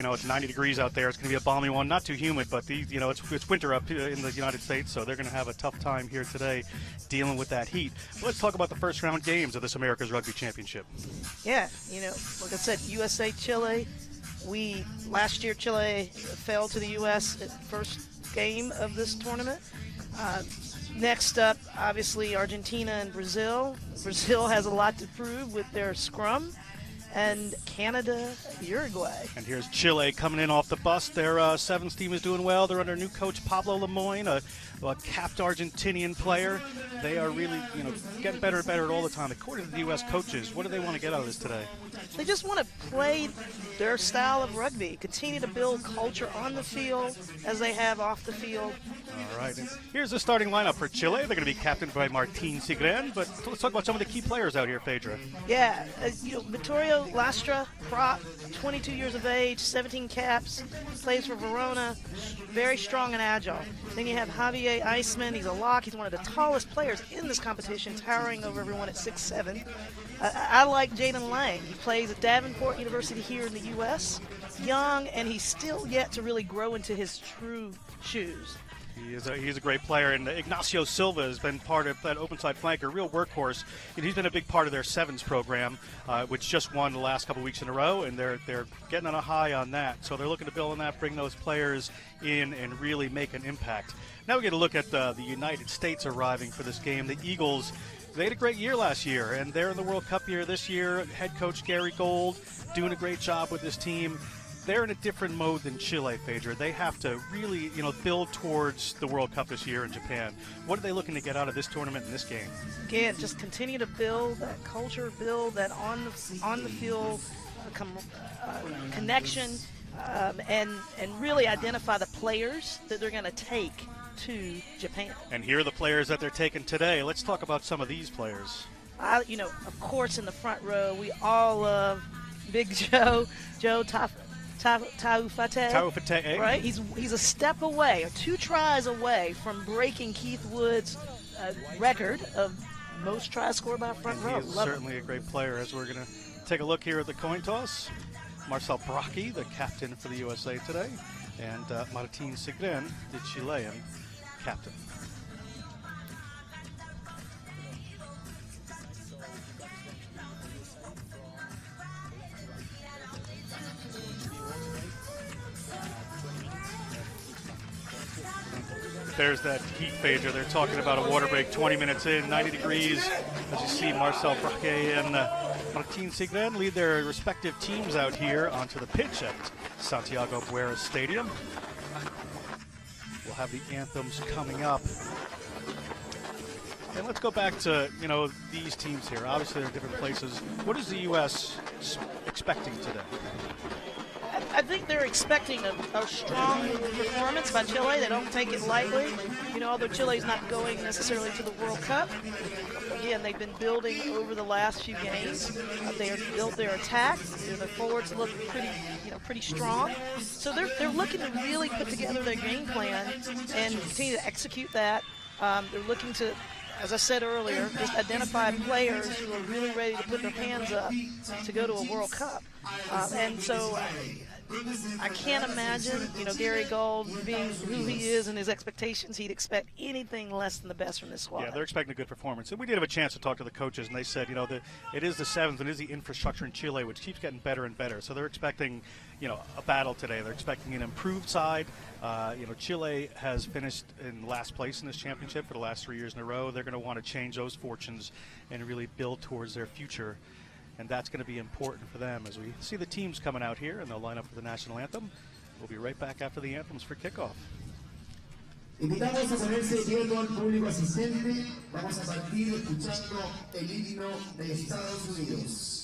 You know, it's 90 degrees out there. It's going to be a balmy one. Not too humid, but it's winter up in the United States, so they're going to have a tough time here today dealing with that heat. But let's talk about the first round games of this Americas Rugby Championship. Yeah, like I said, USA, Chile. Last year, Chile fell to the U.S. at first game of this tournament. Next up, obviously, Argentina and Brazil. Brazil has a lot to prove with their scrum. And Canada, Uruguay. And here's Chile coming in off the bus. Their sevens team is doing well. They're under new coach Pablo Lemoyne, a capped Argentinian player. They are really, getting better and better all the time. According to the U.S. coaches, what do they want to get out of this today? They just want to play their style of rugby, continue to build culture on the field as they have off the field. All right. And here's the starting lineup for Chile. They're going to be captained by Martín Sigren. But let's talk about some of the key players out here, Phaedra. Yeah. Vittorio Lastra, prop, 22 years of age, 17 caps, plays for Verona, very strong and agile. Then you have Javier Eisman. He's a lock. He's one of the tallest players in this competition, towering over everyone at 6'7". I like Jaden Lang. He plays at Davenport University here in the U.S. Young, and he's still yet to really grow into his true shoes. He's a great player, and Ignacio Silva has been part of that open side flanker, a real workhorse. And he's been a big part of their sevens program, which just won the last couple weeks in a row, and they're getting on a high on that. So they're looking to build on that, bring those players in, and really make an impact. Now we get a look at the United States arriving for this game. The Eagles, they had a great year last year, and they're in the World Cup year this year. Head coach Gary Gold doing a great job with this team. They're in a different mode than Chile, Phaedra. They have to really, build towards the World Cup this year in Japan. What are they looking to get out of this tournament and this game? Again, just continue to build that culture, build that on the field connection, and really identify the players that they're going to take to Japan. And here are the players that they're taking today. Let's talk about some of these players. Of course, in the front row, we all love Big Joe Taufate, right? He's a step away, or 2 tries away from breaking Keith Wood's record of most tries scored by a front row. He's certainly a great player. As we're going to take a look here at the coin toss, Marcel Bracchi, the captain for the USA today, and Martín Sigren, the Chilean captain. There's that heat, Phaedra. They're talking about a water break 20 minutes in, 90 degrees. As you see, Marcel Bracchi and Martín Sigren lead their respective teams out here onto the pitch at Santiago Buera Stadium. We'll have the anthems coming up. And let's go back to, these teams here. Obviously, they're different places. What is the U.S. expecting today? I think they're expecting a strong performance by Chile. They don't take it lightly. Although Chile's not going necessarily to the World Cup. Again, they've been building over the last few games. They have built their attack. Their forwards look pretty strong. So they're looking to really put together their game plan and continue to execute that. They're looking to, as I said earlier, just identify players who are really ready to put their hands up to go to a World Cup. And so I can't imagine, Gary Gold being who he is and his expectations. He'd expect anything less than the best from this squad. Yeah, they're expecting a good performance. And we did have a chance to talk to the coaches, and they said, it is the sevens and it is the infrastructure in Chile, which keeps getting better and better. So they're expecting, a battle today. They're expecting an improved side. Chile has finished in last place in this championship for the last 3 years in a row. They're going to want to change those fortunes and really build towards their future. And that's going to be important for them as we see the teams coming out here, and they'll line up for the national anthem. We'll be right back after the anthems for kickoff. Invitamos a ponerse de pie todo el público asistente. Vamos a partir escuchando el himno de Estados Unidos.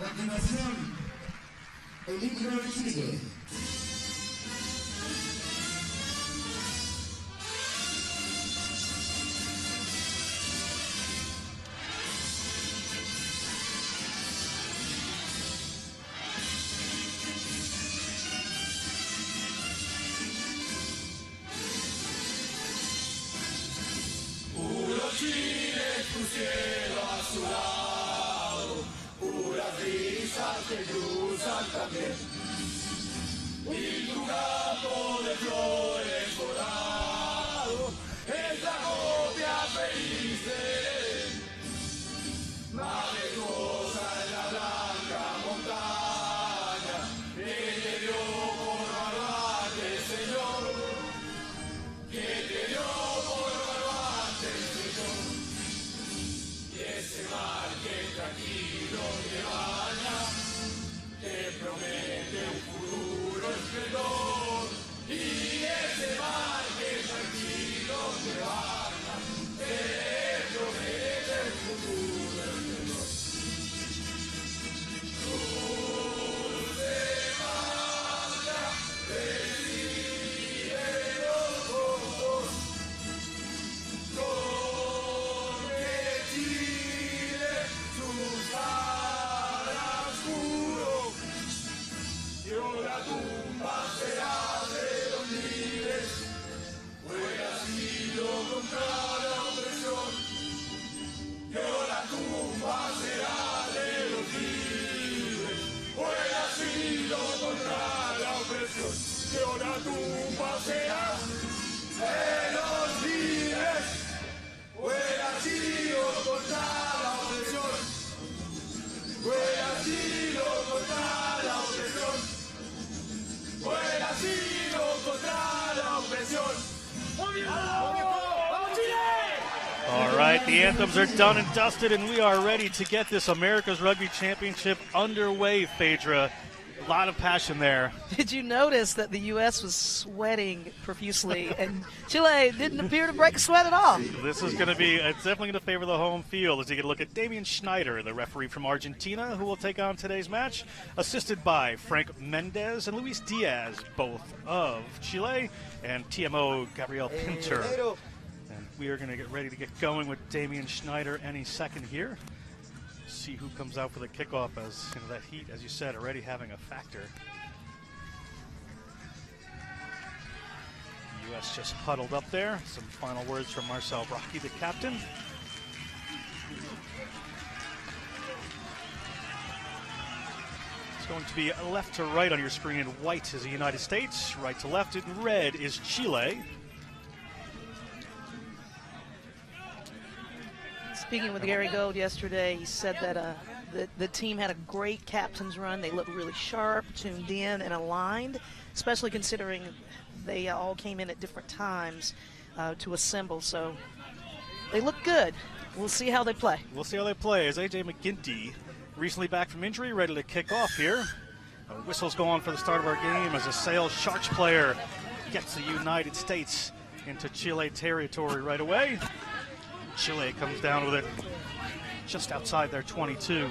continuación, el himno de Chile. Chile, tu cielo azulado, puras risas que cruzan también, y tu campo de flores dorado es la copia feliz de él. Majestuosa en la blanca montaña, que te dio por baluarte, Señor, que te dio por baluarte, Señor. Ese mar que tranquilo te baña, te promete un futuro esplendor. Y ese mar que tranquilo te baña, te promete un futuro esplendor. Dulce manda, recibe los ojos, la tumba será de los libres, fue asilo contra la opresión. Yo la tumba será de los libres, fue asilo contra la opresión. Yo la tumba será de los libres, fue asilo contra la opresión. Fue asilo contra la opresión. Fue el asilo contra la opresión. All right, the anthems are done and dusted, and we are ready to get this America's Rugby Championship underway, Phaedra. A lot of passion there. Did you notice that the U.S. was sweating profusely, and Chile didn't appear to break a sweat at all? This is going to be, it's definitely going to favor the home field as you get a look at Damian Schneider, the referee from Argentina, who will take on today's match, assisted by Frank Mendez and Luis Diaz, both of Chile, and TMO Gabriel Pinter. And we are going to get ready to get going with Damian Schneider any second here. See who comes out for the kickoff, as you know, that heat, as you said, already having a factor. The U.S. just huddled up there. Some final words from Marcel Rocky, the captain. It's going to be left to right on your screen. White is the United States, right to left in red is Chile. Speaking with Gary Gold yesterday, he said that the team had a great captain's run. They looked really sharp, tuned in, and aligned, especially considering they all came in at different times to assemble. So they look good. We'll see how they play. We'll see how they play as A.J. McGinty, recently back from injury, ready to kick off here. Whistles go on for the start of our game as a Sales Sharks player gets the United States into Chile territory right away. Chile comes down with it just outside their 22.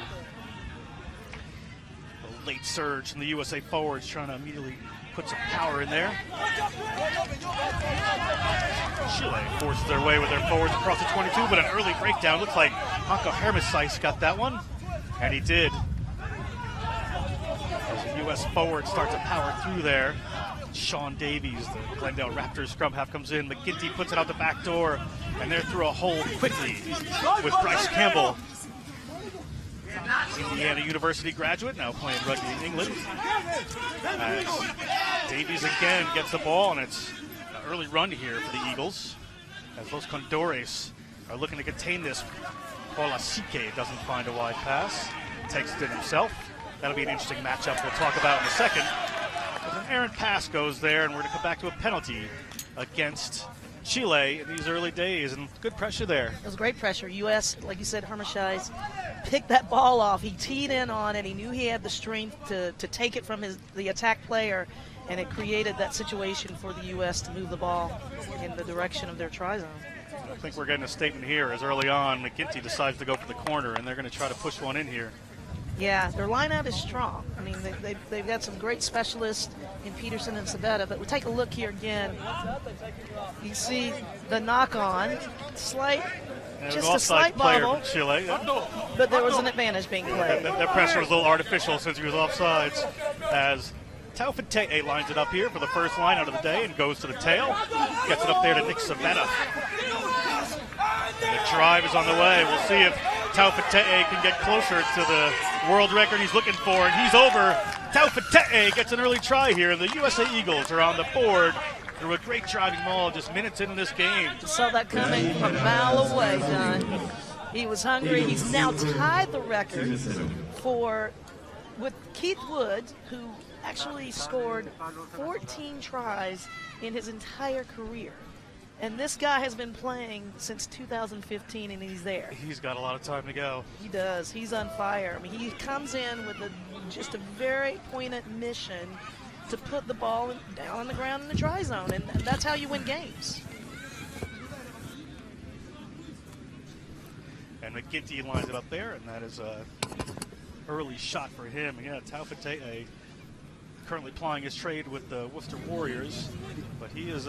A late surge from the USA forwards trying to immediately put some power in there. Chile forces their way with their forwards across the 22, but an early breakdown. Looks like Hanko Hermesijs got that one, and he did. As the U.S. forwards start to power through there, Shawn Davies, the Glendale Raptors scrum half, comes in. McGinty puts it out the back door, and they're through a hole quickly with Bryce Campbell. Indiana University graduate, now playing rugby in England. As Davies again gets the ball, and it's an early run here for the Eagles. As Los Condores are looking to contain this. Olasique doesn't find a wide pass. Takes it in himself. That'll be an interesting matchup we'll talk about in a second. But an errant pass goes there, and we're going to come back to a penalty against Chile in these early days, and good pressure there. It was great pressure. U.S., like you said, Hermesijs picked that ball off. He teed in on it. He knew he had the strength to take it from the attack player, and it created that situation for the U.S. to move the ball in the direction of their try zone. I think we're getting a statement here as early on McGinty decides to go for the corner, and they're going to try to push one in here. Yeah, their lineout is strong. I mean, they've got some great specialists in Peterson and Sabetta, but we'll take a look here again. You see the knock-on, just a slight bobble, Chile. but there was an advantage being played. That pressure was a little artificial since he was offsides, as Taufete'e lines it up here for the first line out of the day and goes to the tail. Gets it up there to Nick Sabetta. And the drive is on the way. We'll see if Taufete'e can get closer to the world record he's looking for, and he's over. Taufete'e gets an early try here. The USA Eagles are on the board through a great driving maul just minutes into this game. Saw that coming from a mile away, John. He was hungry. He's now tied the record with Keith Wood, who actually scored 14 tries in his entire career. And this guy has been playing since 2015, and he's there. He's got a lot of time to go. He does. He's on fire. I mean, he comes in with just a very poignant mission to put the ball down on the ground in the try zone, and that's how you win games. And McGinty lines it up there, and that is a early shot for him. And yeah, Taufete'e currently plying his trade with the Worcester Warriors, but he is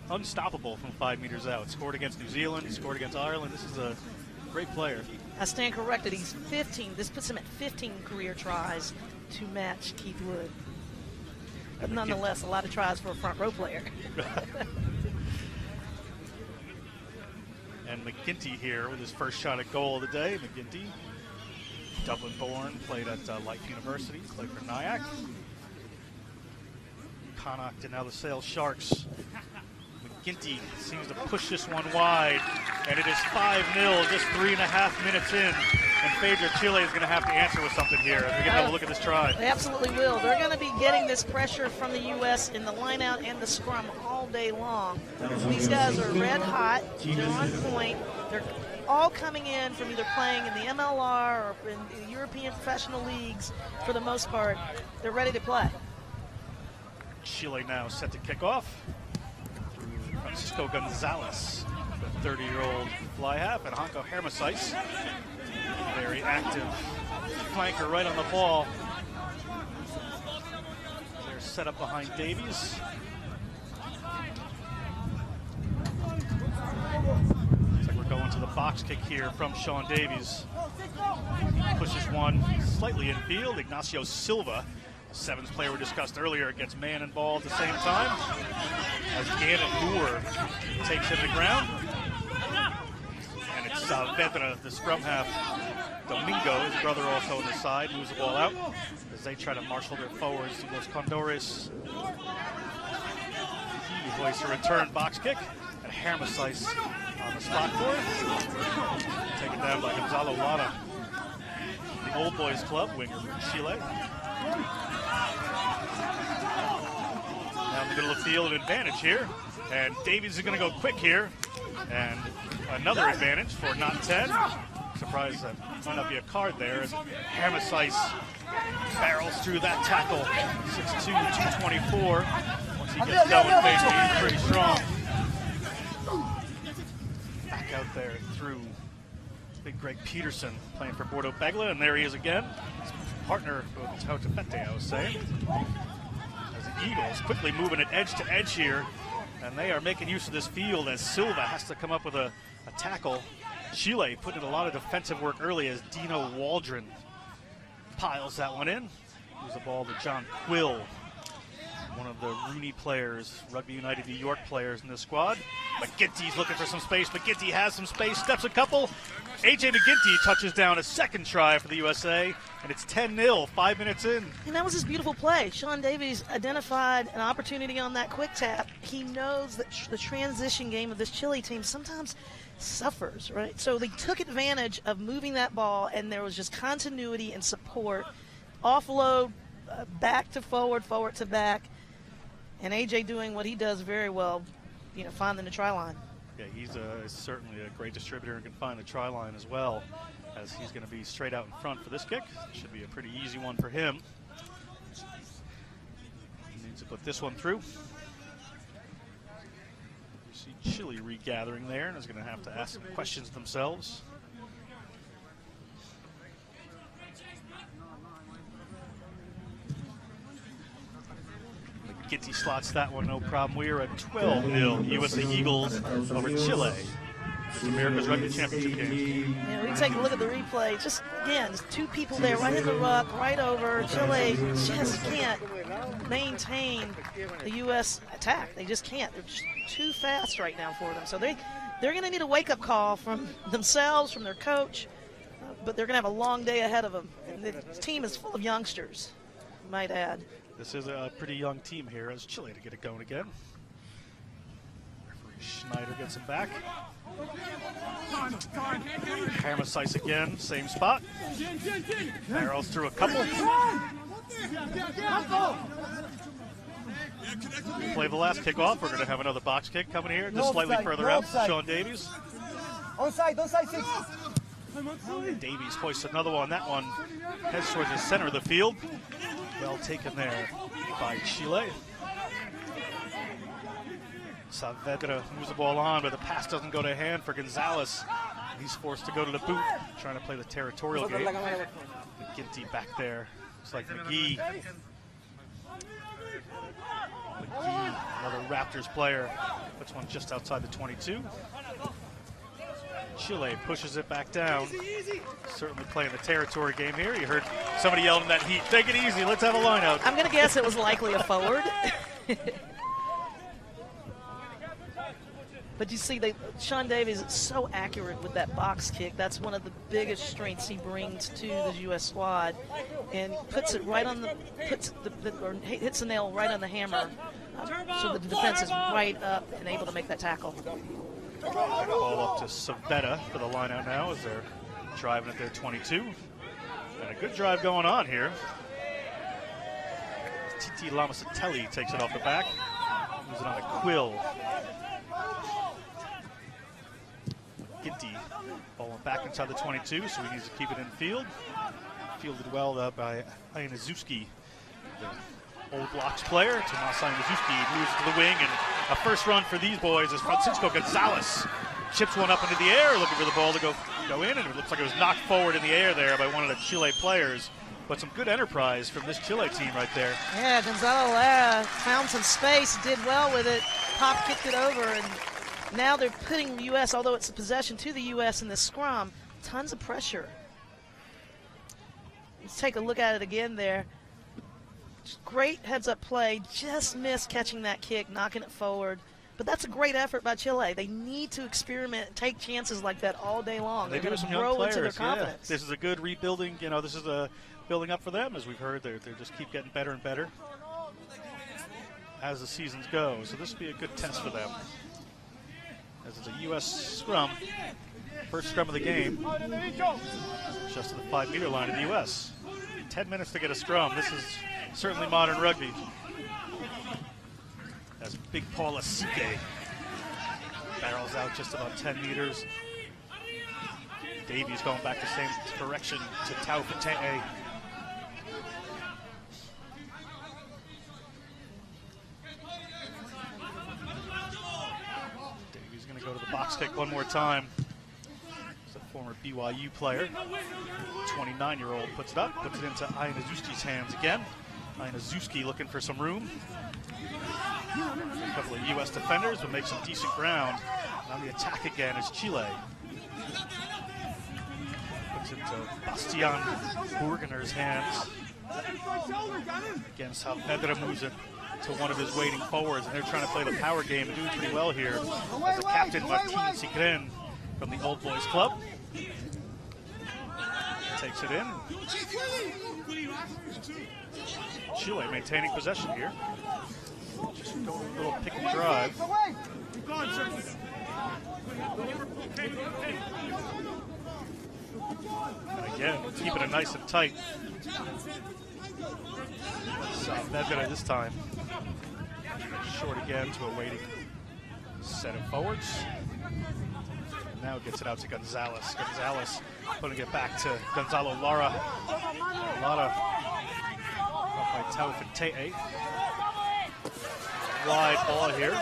unstoppable from 5 meters out. Scored against New Zealand, scored against Ireland. This is a great player. I stand corrected. He's 15. This puts him at 15 career tries to match Keith Wood. But nonetheless, a lot of tries for a front row player. And McGinty here with his first shot at goal of the day. McGinty, Dublin-born, played at Life University, played for Nyack. Connacht and now the Sale Sharks. McGinty seems to push this one wide, and it is 5-0, just 3.5 minutes in. In favor of Chile is going to have to answer with something here as we get another look at this try. They absolutely will. They're going to be getting this pressure from the U.S. in the lineout and the scrum all day long. These guys are red hot. They're on point. They're all coming in from either playing in the MLR or in the European professional leagues for the most part. They're ready to play. Chile now set to kick off. Francisco Gonzalez, the 30-year-old fly half, and Hanko Hermosais, very active flanker right on the ball. They're set up behind Davies. Looks like we're going to the box kick here from Shawn Davies. Pushes one slightly in field. Ignacio Silva, Sevens player we discussed earlier, gets man and ball at the same time as Gannon Moore takes him to the ground. And it's Saavedra, the scrum half. Domingo, his brother, also on the side, moves the ball out as they try to marshal their forwards to Los Condores. He hoists a return box kick, and Hermosais on the spot for it. Taken down by Gonzalo Lara, the Old Boys Club winger from Chile. Now in the middle of the field, an advantage here. And Davies is going to go quick here. And another advantage for not 10. Surprised that might not be a card there. As Hermosais barrels through that tackle. 6'2", 224. Once he gets going, basically, he's pretty strong. Back out there through big Greg Peterson playing for Bordeaux Begla. And there he is again. His partner with Taufete'e, I was saying. As the Eagles quickly moving it edge to edge here. And they are making use of this field as Silva has to come up with a tackle. Chile put in a lot of defensive work early as Dino Waldron piles that one in. Gives the ball to John Quill, one of the Rooney players, Rugby United New York players in this squad. McGinty's looking for some space. McGinty has some space, steps a couple. A.J. McGinty touches down a second try for the USA, and it's 10-0, 5 minutes in. And that was his beautiful play. Shawn Davies identified an opportunity on that quick tap. He knows that the transition game of this Chile team sometimes suffers, right? So they took advantage of moving that ball, and there was just continuity and support. Offload, back to forward, forward to back. And A.J. doing what he does very well, finding the try line. Yeah, he's certainly a great distributor and can find the try line as well, as he's going to be straight out in front for this kick. Should be a pretty easy one for him. He needs to put this one through. You see Chile regathering there and is going to have to ask some questions themselves. Ginty slots that one, no problem. We are at 12-0. USA Eagles over Chile. It's America's Rugby Championship game. Yeah, we take a look at the replay. Just, again, just two people there, right in the ruck, right over. Chile just can't maintain the U.S. attack. They just can't. They're just too fast right now for them. So they're going to need a wake-up call from themselves, from their coach, but they're going to have a long day ahead of them. And the team is full of youngsters, I might add. This is a pretty young team here as Chile to get it going again. Referee Schneider gets him back. Hammer slice again, same spot. Barrels through a couple. Play the last kickoff. We're going to have another box kick coming here, just slightly further out. Shawn Davies. Onside, 6. Davies hoists another one. That one heads towards the center of the field. Well taken there by Chile. Saavedra moves the ball on, but the pass doesn't go to hand for Gonzalez. He's forced to go to the boot, trying to play the territorial game. Ginty back there. Looks like McGee. Another Raptors player. Puts one just outside the 22. Chile pushes it back down. Certainly playing the territory game here. You heard somebody yelling in that heat, take it easy, let's have a line out. I'm going to guess it was likely a forward. But you see, Shawn Davies is so accurate with that box kick. That's one of the biggest strengths he brings to the U.S. squad, and puts it right on or hits the nail right on the hammer, so the defense is right up and able to make that tackle. Ball up to Saavedra for the line out now as they're driving at their 22. And a good drive going on here. Titi Lamasatelli takes it off the back. Moves it on to Quill. Ginty falling back inside the 22, so he needs to keep it in field. Fielded well by Ianazewski, the old blocks player. Tomas Ianazewski moves to the wing, and a first run for these boys as Francisco Gonzalez chips one up into the air, looking for the ball to go in, and it looks like it was knocked forward in the air there by one of the Chile players. But some good enterprise from this Chile team right there. Yeah, Gonzalo found some space, did well with it, pop kicked it over, and now they're putting the U.S., although it's a possession to the U.S. in this scrum, tons of pressure. Let's take a look at it again there. Just great heads-up play, just missed catching that kick, knocking it forward. But that's a great effort by Chile. They need to experiment and take chances like that all day long. They're going to grow into their confidence. Yeah. This is a good rebuilding. You know, this is a building up for them, as we've heard. They just keep getting better and better as the seasons go. So this will be a good test for them. As it's a U.S. scrum, first scrum of the game, just to the 5-meter line of the U.S. 10 minutes to get a scrum. This is certainly modern rugby. As Big Paul Asike barrels out just about 10 meters. Davies going back the same direction to Taufete'e. Go to the box kick one more time. It's a former BYU player. 29-year-old puts it up, puts it into Ianazewski's hands again. Ianazewski looking for some room. A couple of U.S. defenders will make some decent ground. And on the attack again is Chile. Puts it to Bastian Burgener's hands. Again, Saavedra moves it to one of his waiting forwards, and they're trying to play the power game and doing pretty well here. As the captain, Martin Sigren, from the Old Boys Club, takes it in. Chile maintaining possession here. Just going a little pick and drive. And again, keeping it nice and tight. Saavedra this time. Short again to a waiting set of forwards. Now gets it out to Gonzalez. Gonzalez putting it back to Gonzalo Lara. Lara up by Taufete'e. Wide ball here.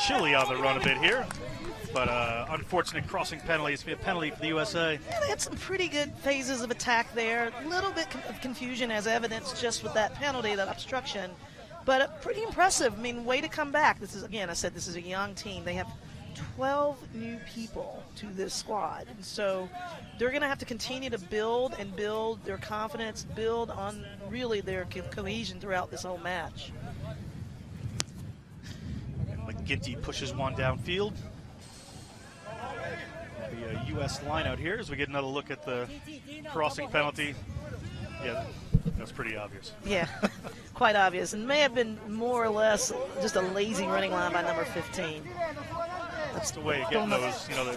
Chile on the run a bit here. but unfortunate crossing penalty. It's going to be a penalty for the USA. Yeah, they had some pretty good phases of attack there. A little bit of confusion as evidenced just with that penalty, that obstruction. But pretty impressive. I mean, way to come back. This is, again, I said this is a young team. They have 12 new people to this squad. And so they're going to have to continue to build and build their confidence, build on really their cohesion throughout this whole match. McGinty pushes one downfield. The U.S. line out here as we get another look at the crossing penalty. Yeah, that's pretty obvious. Yeah, quite obvious. And may have been more or less just a lazy running line by number 15. That's the way you get those, you know, the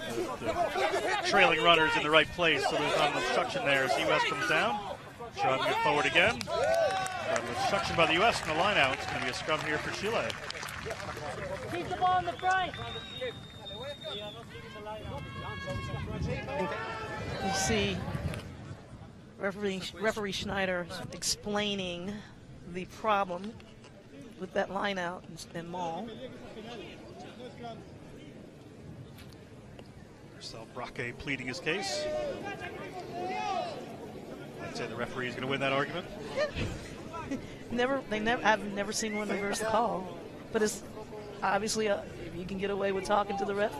trailing runners in the right place. So there's not an obstruction there as the U.S. comes down. Trying to get forward again. But an obstruction by the U.S. from the line out. It's going to be a scrum here for Chile. Keep the ball in the front. You see referee Schneider explaining the problem with that line out and maul. Marcel Braque pleading his case. I'd say the referee is going to win that argument. I've never seen one reverse the call, but it's obviously if you can get away with talking to the ref,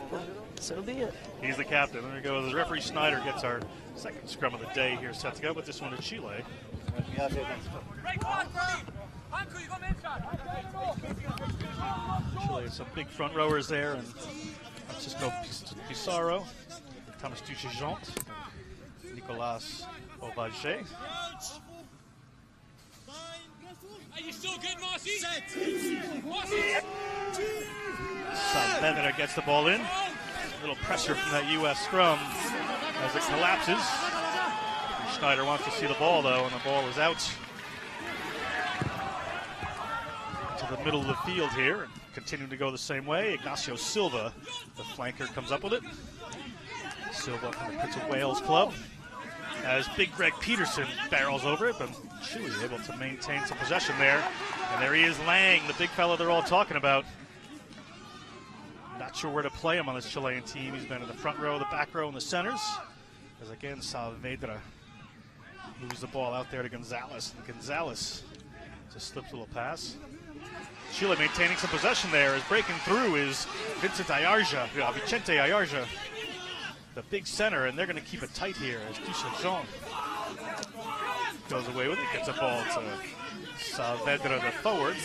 so be it. He's the captain. There we go. The referee Schneider gets our second scrum of the day here. Set to go with this one to Chile. Chile has some big front rowers there, and Francisco Pizarro, Thomas Duchegent, Nicolas Aubaget. Are you still good, Marcy? Saavedra gets the ball in. A little pressure from that U.S. scrum as it collapses. Schneider wants to see the ball, though, and the ball is out to the middle of the field here. And continuing to go the same way, Ignacio Silva, the flanker, comes up with it. Silva from the Prince of Wales club. As Big Greg Peterson barrels over it, but Chile able to maintain some possession there. And there he is, Lang, the big fellow they're all talking about. Not sure where to play him on this Chilean team. He's been in the front row, the back row, and the centers. As again, Saavedra moves the ball out there to Gonzalez. And Gonzalez just slips a little pass. Chile maintaining some possession there. As breaking through is Vicente Ayarja, the big center, and they're going to keep it tight here as Duchegent goes away with it, gets a ball to Saavedra, the forward.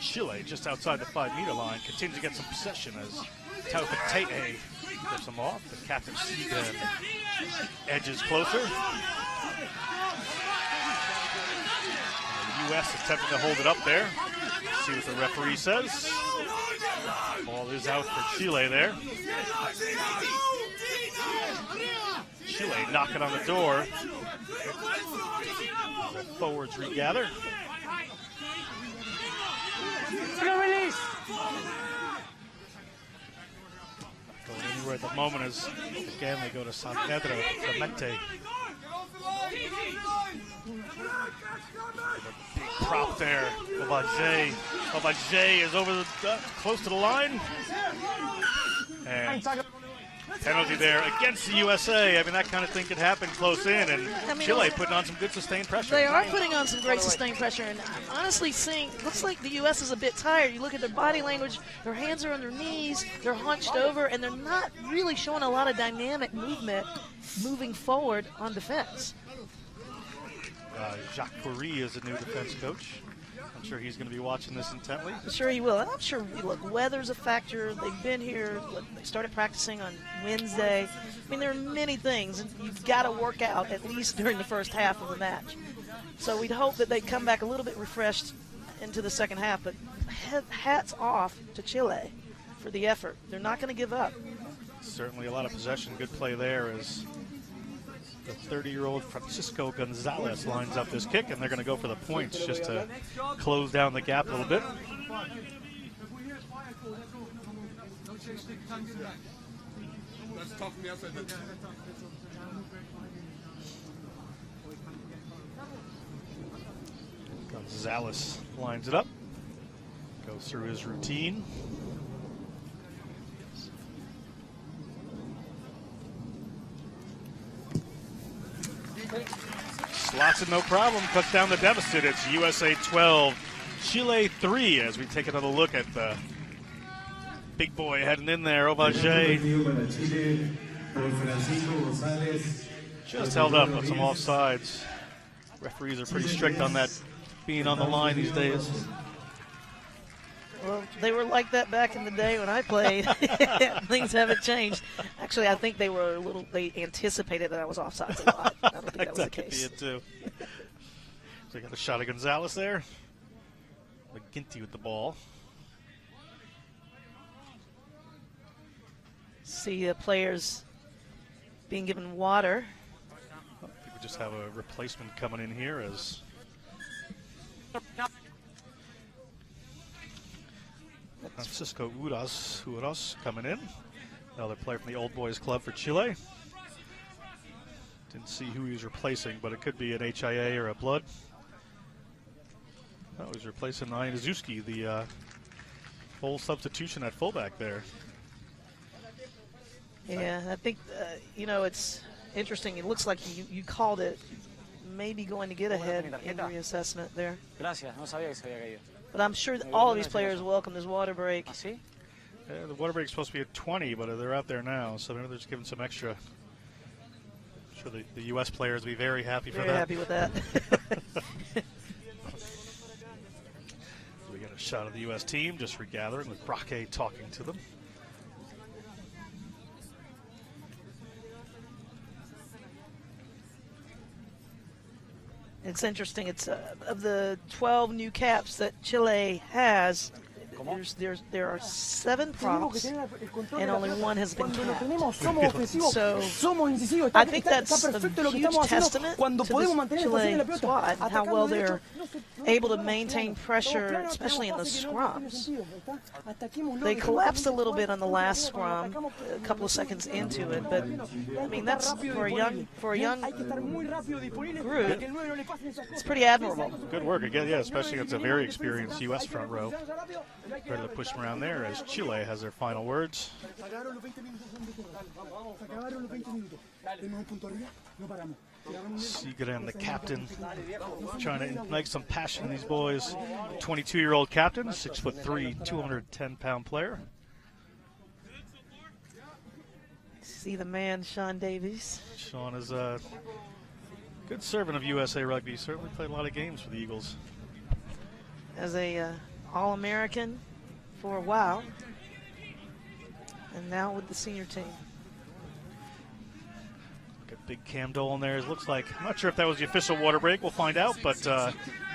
Chile, just outside the 5-meter line, continues to get some possession as Taufik flips him off. The captain Segan edges closer. The U.S. attempting to hold it up there. See what the referee says. Ball is out for Chile there. Chile knocking on the door. The forwards regather. Release. Not going anywhere at the moment as again they go to Saavedra, Clemente. Big prop there. Aubaget is over the close to the line. And penalty there against the USA. I mean, that kind of thing could happen close in, and Chile putting on some good sustained pressure. They are putting on some great sustained pressure, and honestly, looks like the U.S. is a bit tired. You look at their body language, their hands are on their knees, they're hunched over, and they're not really showing a lot of dynamic movement moving forward on defense. Jacques Coury is a new defense coach. I'm sure he's going to be watching this intently. I'm sure he will. And I'm sure, look, weather's a factor. They've been here. They started practicing on Wednesday. I mean, there are many things you've got to work out at least during the first half of the match. So we'd hope that they come back a little bit refreshed into the second half. But hats off to Chile for the effort. They're not going to give up. Certainly a lot of possession. Good play there as the 30-year-old Francisco Gonzalez lines up this kick, and they're going to go for the points just to close down the gap a little bit. Gonzalez lines it up. Goes through his routine. Slots it no problem, cuts down the deficit. It's USA 12, Chile 3 as we take another look at the big boy heading in there, Obage. Just held up on some offsides. Referees are pretty strict on that being on the line these days. Well, they were like that back in the day when I played. Things haven't changed. Actually, I think they anticipated that I was offsides a lot. I don't think that was the case. It too. So you got a shot of Gonzalez there. McGinty with the ball. See the players being given water. I think we just have a replacement coming in here as Francisco Uras coming in. Another player from the Old Boys Club for Chile. Didn't see who he was replacing, but it could be an HIA or a Blood. Oh, he's replacing Ian Izuski, the full substitution at fullback there. Yeah, I think, it's interesting. It looks like you called it maybe going to get a head injury assessment there. But I'm sure that all of these players welcome this water break. Yeah, the water break's supposed to be at 20, but they're out there now, so maybe they're just giving some extra. I'm sure the U.S. players will be very happy for that. Very happy with that. We got a shot of the U.S. team just regathering with Braque talking to them. It's interesting. It's of the 12 new caps that Chile has, there are 7 props, and only 1 has been capped. So I think that's a huge testament to this Chile squad and how well they're able to maintain pressure, especially in the scrums. They collapsed a little bit on the last scrum, a couple of seconds into it, but I mean that's for a young group. It's pretty admirable. Good work again, yeah, especially against a very experienced U.S. front row. Ready to push them around there as Chile has their final words. Sigren, the captain, trying to ignite some passion in these boys. 22-year-old captain, 6'3", 210-pound player. See the man, Shawn Davies. Shawn is a good servant of USA Rugby. He certainly played a lot of games for the Eagles. As a All-American for a while, and now with the senior team. Got big Cam Dolan there. It looks like, I'm not sure if that was the official water break. We'll find out, but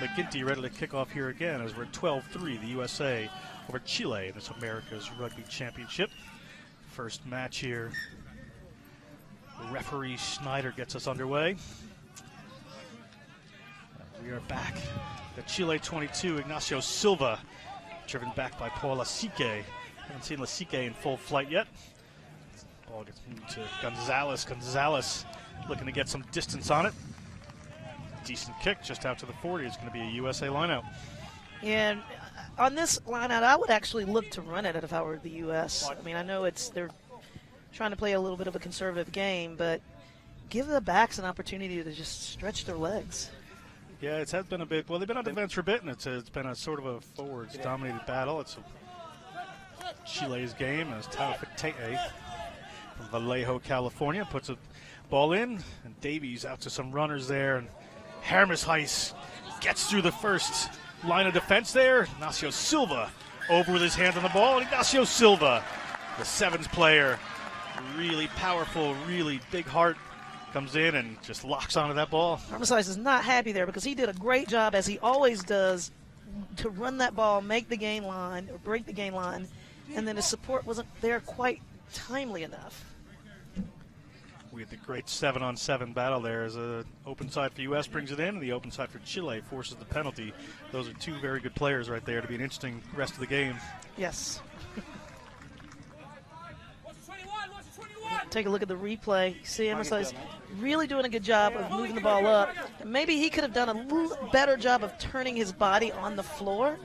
McGinty ready to kick off here again as we're 12-3, the USA over Chile in this Americas Rugby Championship. First match here. The referee Schneider gets us underway. We are back. The Chile 22, Ignacio Silva, driven back by Paul Lasique. Haven't seen Lasique in full flight yet. Ball gets moved to Gonzalez. Gonzalez looking to get some distance on it. Decent kick just out to the 40. It's going to be a USA lineout. And on this lineout, I would actually look to run it if I were the U.S. I mean, I know they're trying to play a little bit of a conservative game, but give the backs an opportunity to just stretch their legs. Yeah, it has been a bit. Well, they've been on defense for a bit, and it's been a sort of a forwards-dominated battle. It's Chile's game as Taufete'e from Vallejo, California, puts a ball in, and Davies out to some runners there, and Hermeshuis gets through the first line of defense there. Ignacio Silva over with his hand on the ball, and Ignacio Silva, the sevens player, really powerful, really big heart, comes in and just locks onto that ball. Hermeshuis is not happy there because he did a great job, as he always does, to run that ball, make the gain line, or break the gain line, and then his support wasn't there quite timely enough. We had the great 7-on-7 battle there as an open side for U.S. brings it in, and the open side for Chile forces the penalty. Those are 2 very good players right there to be an interesting rest of the game. Yes. Take a look at the replay. See Hermeshuis really doing a good job of moving the ball up. Maybe he could have done a little better job of turning his body on the floor,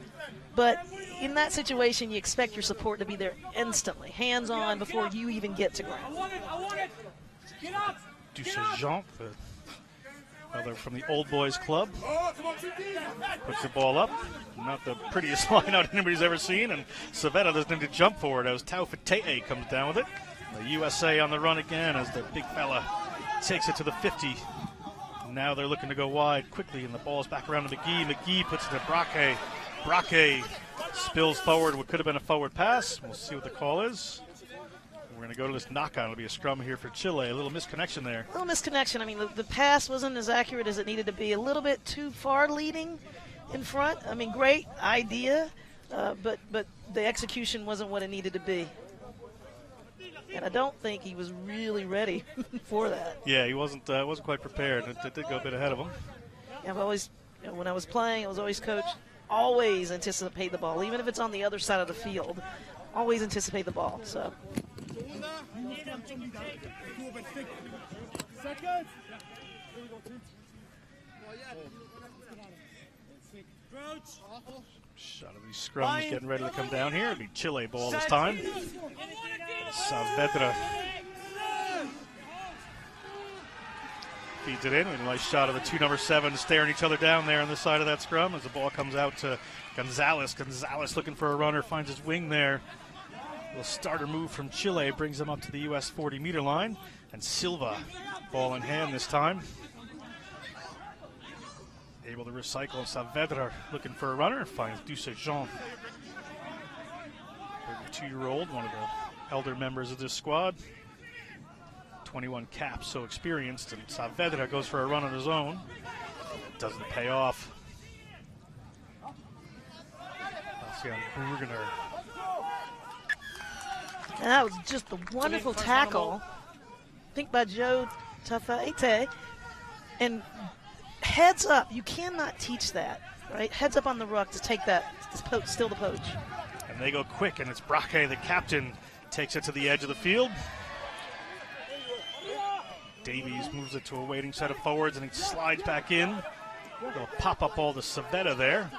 but in that situation, you expect your support to be there instantly, hands-on before you even get to I ground. want it. Get up. Jean, another from the Old Boys Club, puts the ball up. Not the prettiest line out anybody's ever seen, and Savetta doesn't need to jump for it as Taufete'e comes down with it. The USA on the run again as the big fella takes it to the 50. Now they're looking to go wide quickly, and the ball's back around to McGee. McGee puts it to Braque. Braque spills forward what could have been a forward pass. We'll see what the call is. We're going to go to this knockout. It'll be a scrum here for Chile. A little misconnection there. A little misconnection. I mean, the pass wasn't as accurate as it needed to be. A little bit too far leading in front. I mean, great idea, but the execution wasn't what it needed to be. And I don't think he was really ready for that. Yeah, he wasn't quite prepared. It did go a bit ahead of him. Yeah, I've always, when I was playing, I was always coached, always anticipate the ball, even if it's on the other side of the field. Always anticipate the ball. So. Shot of these scrums getting ready to come down here. It'll be Chile ball this time. Saavedra feeds it in. A nice shot of the two number 7s staring each other down there on the side of that scrum as the ball comes out to Gonzalez. Gonzalez looking for a runner, finds his wing there. A little starter move from Chile brings them up to the U.S. 40-meter line. And Silva, ball in hand this time. Able to recycle. Saavedra looking for a runner, finds Jean. 32-year-old, one of the elder members of this squad. 21 caps, so experienced, and Saavedra goes for a run on his own. Doesn't pay off. Burgener. And that was just a wonderful tackle, I think, by Joe Taufete'e. And heads up, you cannot teach that, right? Heads up on the ruck to take that, steal the poach. And they go quick, and it's Braque, the captain, takes it to the edge of the field. Davies moves it to a waiting set of forwards, and he slides back in. They'll pop up all the Savetta there.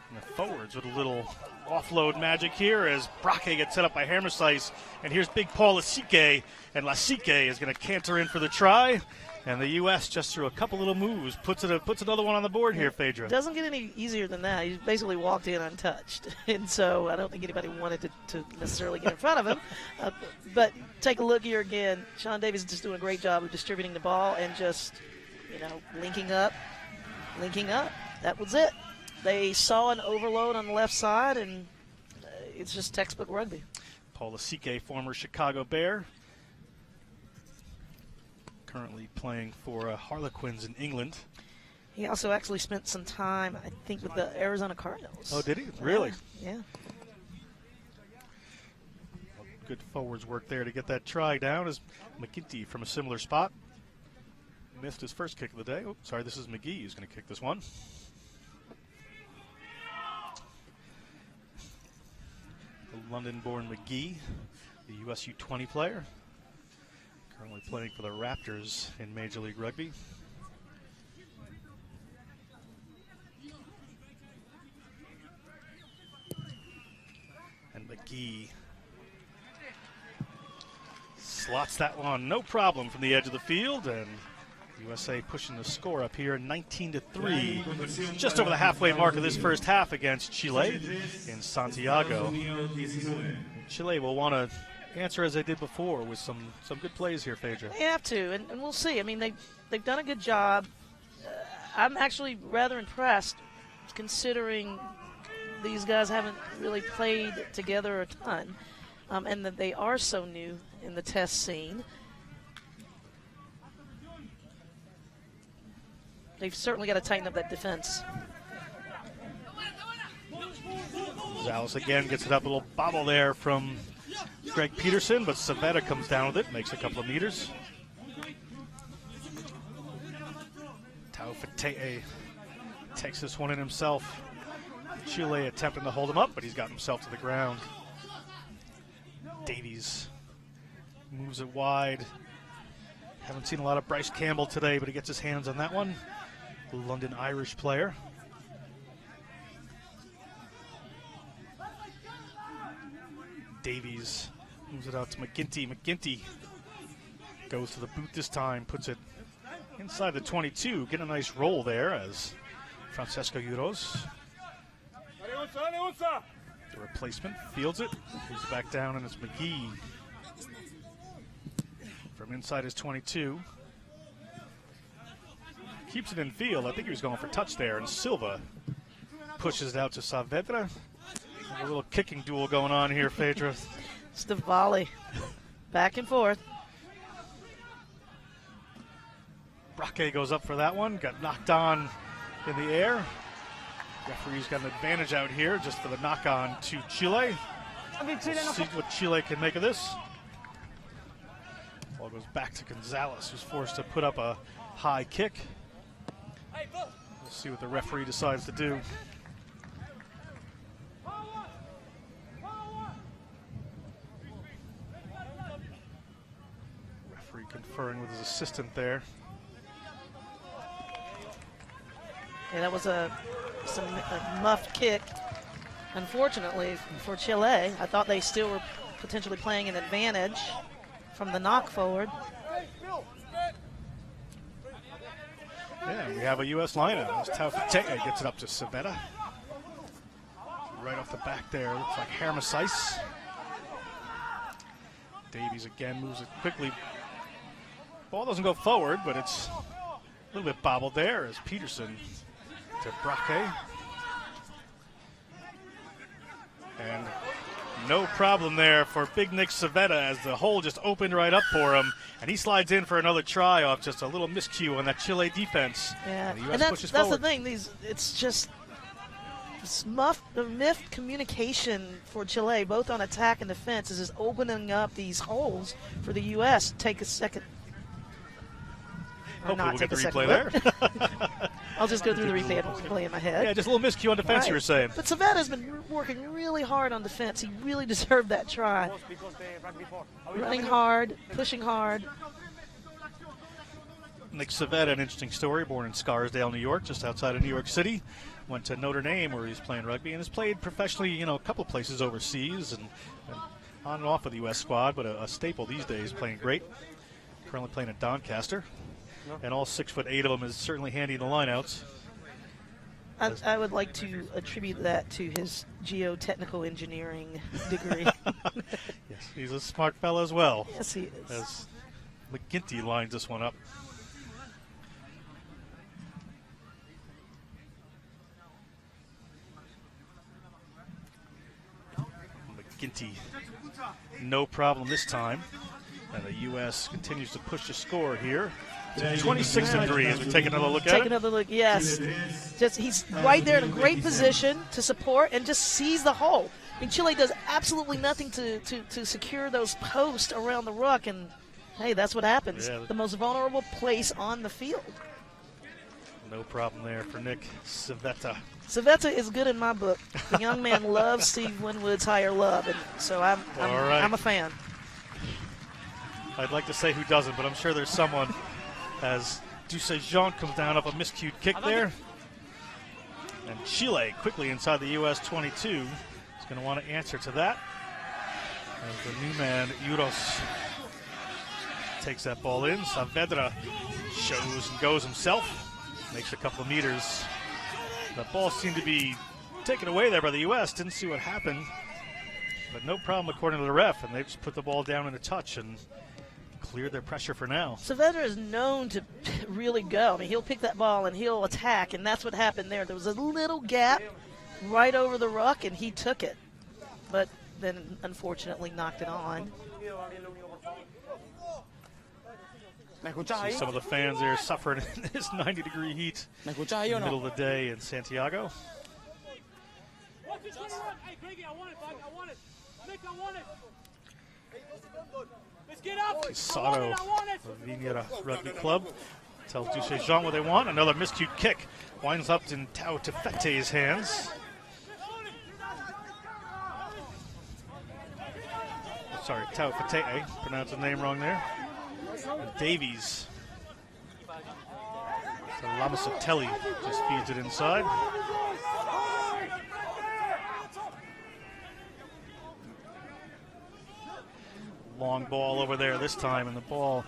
And the forwards with a little offload magic here as Braque gets set up by Hermesice. And here's big Paul Lasike, and Lasike is going to canter in for the try. And the U.S. just through a couple little moves puts another one on the board here, Phaedra. Doesn't get any easier than that. He basically walked in untouched. And so I don't think anybody wanted to necessarily get in front of him. But take a look here again. Shawn Davies is just doing a great job of distributing the ball and just, linking up. That was it. They saw an overload on the left side, and it's just textbook rugby. Paul Lasike, former Chicago Bear. Currently playing for Harlequins in England. He also actually spent some time, I think, with the Arizona Cardinals. Oh, did he? Really? Yeah. Good forwards work there to get that try down as McGinty from a similar spot missed his first kick of the day. Oh, sorry, this is McGee who's going to kick this one. The London-born McGee, the US U20 player. Currently playing for the Raptors in Major League Rugby. And McGee slots that one, no problem, from the edge of the field, and USA pushing the score up here, 19-3, just over the halfway mark of this first half against Chile in Santiago. Chile will want to answer as they did before with some good plays here, Phaedra. They have to, and we'll see. I mean, they've done a good job. I'm actually rather impressed, considering these guys haven't really played together a ton, and that they are so new in the test scene. They've certainly got to tighten up that defense. Gonzalez again gets it up, a little bobble there from Greg Peterson, but Savetta comes down with it, makes a couple of meters. Taufete'e takes this one in himself. Chile attempting to hold him up, but he's got himself to the ground. Davies moves it wide. Haven't seen a lot of Bryce Campbell today, but he gets his hands on that one. The London Irish player. Davies moves it out to McGinty. McGinty goes to the boot this time, puts it inside the 22. Get a nice roll there as Francesco Euros, the replacement, fields it. He's back down, and it's McGee from inside his 22. Keeps it in field. I think he was going for touch there, and Silva pushes it out to Saavedra. A little kicking duel going on here, Phaedra. It's the volley. Back and forth. Braque goes up for that one. Got knocked on in the air. Referee's got an advantage out here just for the knock on to Chile. Let's see what Chile can make of this. Ball goes back to Gonzalez, who's forced to put up a high kick. We'll see what the referee decides to do. Referee conferring with his assistant there. Yeah, that was a muffed kick. Unfortunately for Chile, I thought they still were potentially playing an advantage from the knock forward. Yeah, we have a U.S. lineup. Taufete'e gets it up to Saavedra. Right off the back there, looks like Hermesice. Davies again moves it quickly. Ball doesn't go forward, but it's a little bit bobbled there as Peterson to Braque. And no problem there for Big Nick Saavedra as the hole just opened right up for him. And he slides in for another try off just a little miscue on that Chile defense. Yeah, and the US and pushes that's forward. the thing. It's just miffed communication for Chile, both on attack and defense, is just opening up these holes for the U.S. Take a second. Or Hopefully not we'll take get a the second. replay there. I'll just go through the replay in my head. Yeah, just a little miscue on defense, Right. you were saying. But Saavedra's been working really hard on defense. He really deserved that try. Running hard, pushing hard. Nick Saavedra, an interesting story, born in Scarsdale, New York, just outside of New York City. Went to Notre Dame where he's playing rugby and has played professionally, a couple places overseas and on and off with the U.S. squad, but a staple these days, playing great. Currently playing at Doncaster. And all 6'8" of them is certainly handy in the lineouts. I would like to attribute that to his geotechnical engineering degree. Yes, he's a smart fellow as well. Yes, he is. As McGinty lines this one up. McGinty, no problem this time. And the U.S. continues to push the score here. 26-3 as we take another look at it. Take another look, yes. Just he's right there in a great position to support and just sees the hole. I mean, Chile does absolutely nothing to secure those posts around the ruck, and hey, that's what happens. Yeah. The most vulnerable place on the field. No problem there for Nick Saavedra. Saavedra is good in my book. The young man loves Steve Winwood's higher love, and so I'm a fan. I'd like to say who doesn't, but I'm sure there's someone. As Jean comes down up a miscued kick there. And Chile quickly inside the U.S. 22 is going to want to answer to that. As the new man, Euros, takes that ball in. Saavedra shows and goes himself. Makes a couple of meters. The ball seemed to be taken away there by the U.S. Didn't see what happened. But no problem according to the ref. And they just put the ball down in a touch and cleared their pressure for now. Saavedra is known to really go. I mean, he'll pick that ball and he'll attack, and that's what happened there. There was a little gap right over the ruck, and he took it. But then, unfortunately, knocked it on. See some of the fans there suffering in this 90-degree heat in the middle of the day in Santiago. Sato of Vinera Rugby Club tells Jean what they want. Another miscued kick winds up in Taufete'e's hands. Sorry, Taufete'e, pronounced the name wrong there. And Davies. So Lamasatelli just feeds it inside. Long ball over there this time, and the ball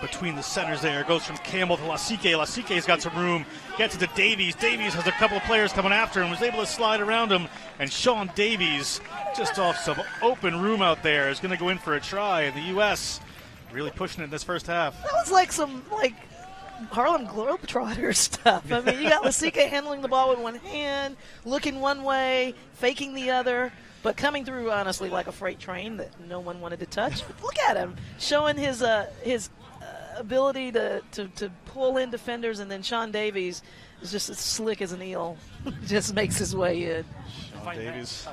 between the centers there goes from Campbell to Lasike. Lasike's got some room, gets it to Davies. Davies has a couple of players coming after him, was able to slide around him, and Shawn Davies, just off some open room out there, is going to go in for a try. And the U.S. really pushing it in this first half. That was like some Harlem Globetrotter stuff. I mean, you got Lasike handling the ball with one hand, looking one way, faking the other, but coming through, honestly, like a freight train that no one wanted to touch. But look at him, showing his ability to pull in defenders, and then Shawn Davies is just as slick as an eel. Just makes his way in. Shawn Davies,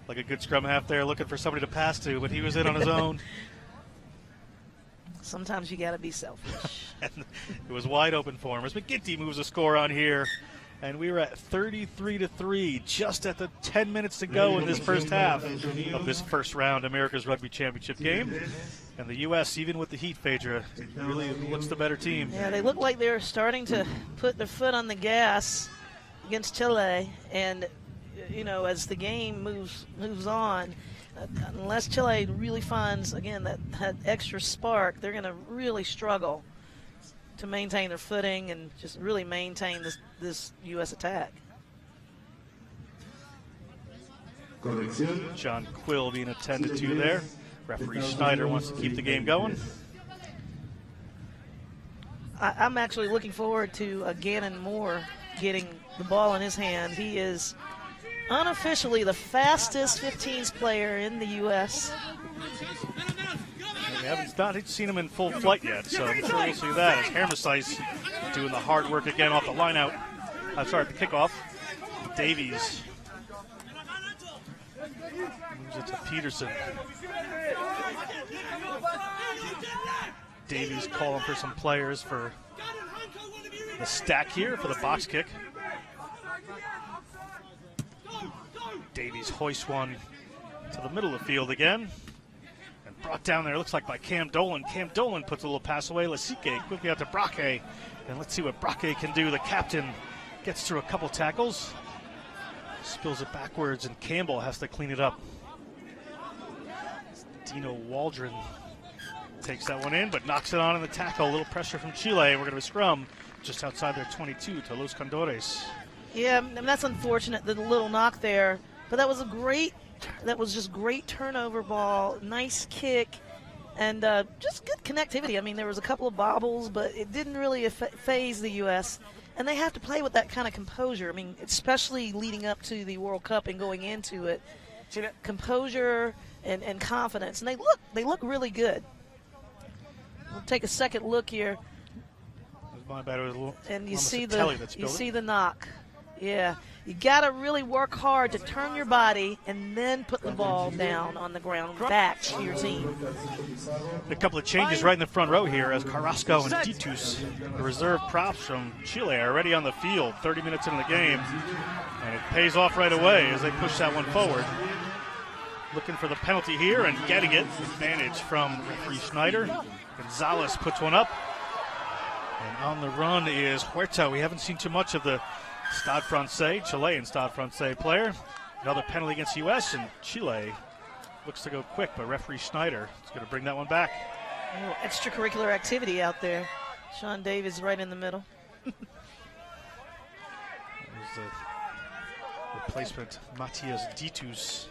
like a good scrum half there, looking for somebody to pass to, but he was in on his own. Sometimes you got to be selfish. And it was wide open for him as McGinty moves a score on here. And we were at 33-3, just at the 10 minutes to go in this first half of this first round America's Rugby Championship game. And the U.S., even with the heat, Phaedra, really looks the better team. Yeah, they look like they're starting to put their foot on the gas against Chile. And, you know, as the game moves on, unless Chile really finds, again, that extra spark, they're going to really struggle to maintain their footing and just really maintain this U.S. attack. John Quill being attended to there. Referee Schneider wants to keep the game going. I'm actually looking forward to Gannon Moore getting the ball in his hand. He is unofficially the fastest 15s player in the U.S. We haven't not seen him in full flight yet, so I'm sure we'll see that as Hermesice doing the hard work again off the line out. The kickoff. Davies moves it to Peterson. Davies calling for some players for the stack here for the box kick. Davies hoists one to the middle of the field again. And brought down there, looks like by Cam Dolan. Cam Dolan puts a little pass away. Lasike quickly out to Braque. And let's see what Braque can do. The captain gets through a couple tackles. Spills it backwards, and Campbell has to clean it up. Dino Waldron takes that one in, but knocks it on in the tackle. A little pressure from Chile. We're going to scrum just outside their 22 to Los Condores. Yeah, and that's unfortunate, the little knock there. But that was just great turnover ball, nice kick, and just good connectivity. I mean, there was a couple of bobbles, but it didn't really phase the U.S., and they have to play with that kind of composure. I mean, especially leading up to the World Cup and going into it. Composure and confidence, and they look really good. We'll take a second look here, and you see the knock. Yeah, you got to really work hard to turn your body and then put the ball down on the ground back to your team. A couple of changes right in the front row here as Carrasco and Titus, the reserve props from Chile, are already on the field 30 minutes into the game. And it pays off right away as they push that one forward. Looking for the penalty here and getting it. Advantage from referee Schneider. Gonzalez puts one up. And on the run is Huerta. We haven't seen too much of the Stade Francais, Chilean Stade Francais player. Another penalty against the U.S. and Chile looks to go quick, but referee Schneider is going to bring that one back. A little extracurricular activity out there. Shawn Davies right in the middle. There's the replacement, Matias Ditus.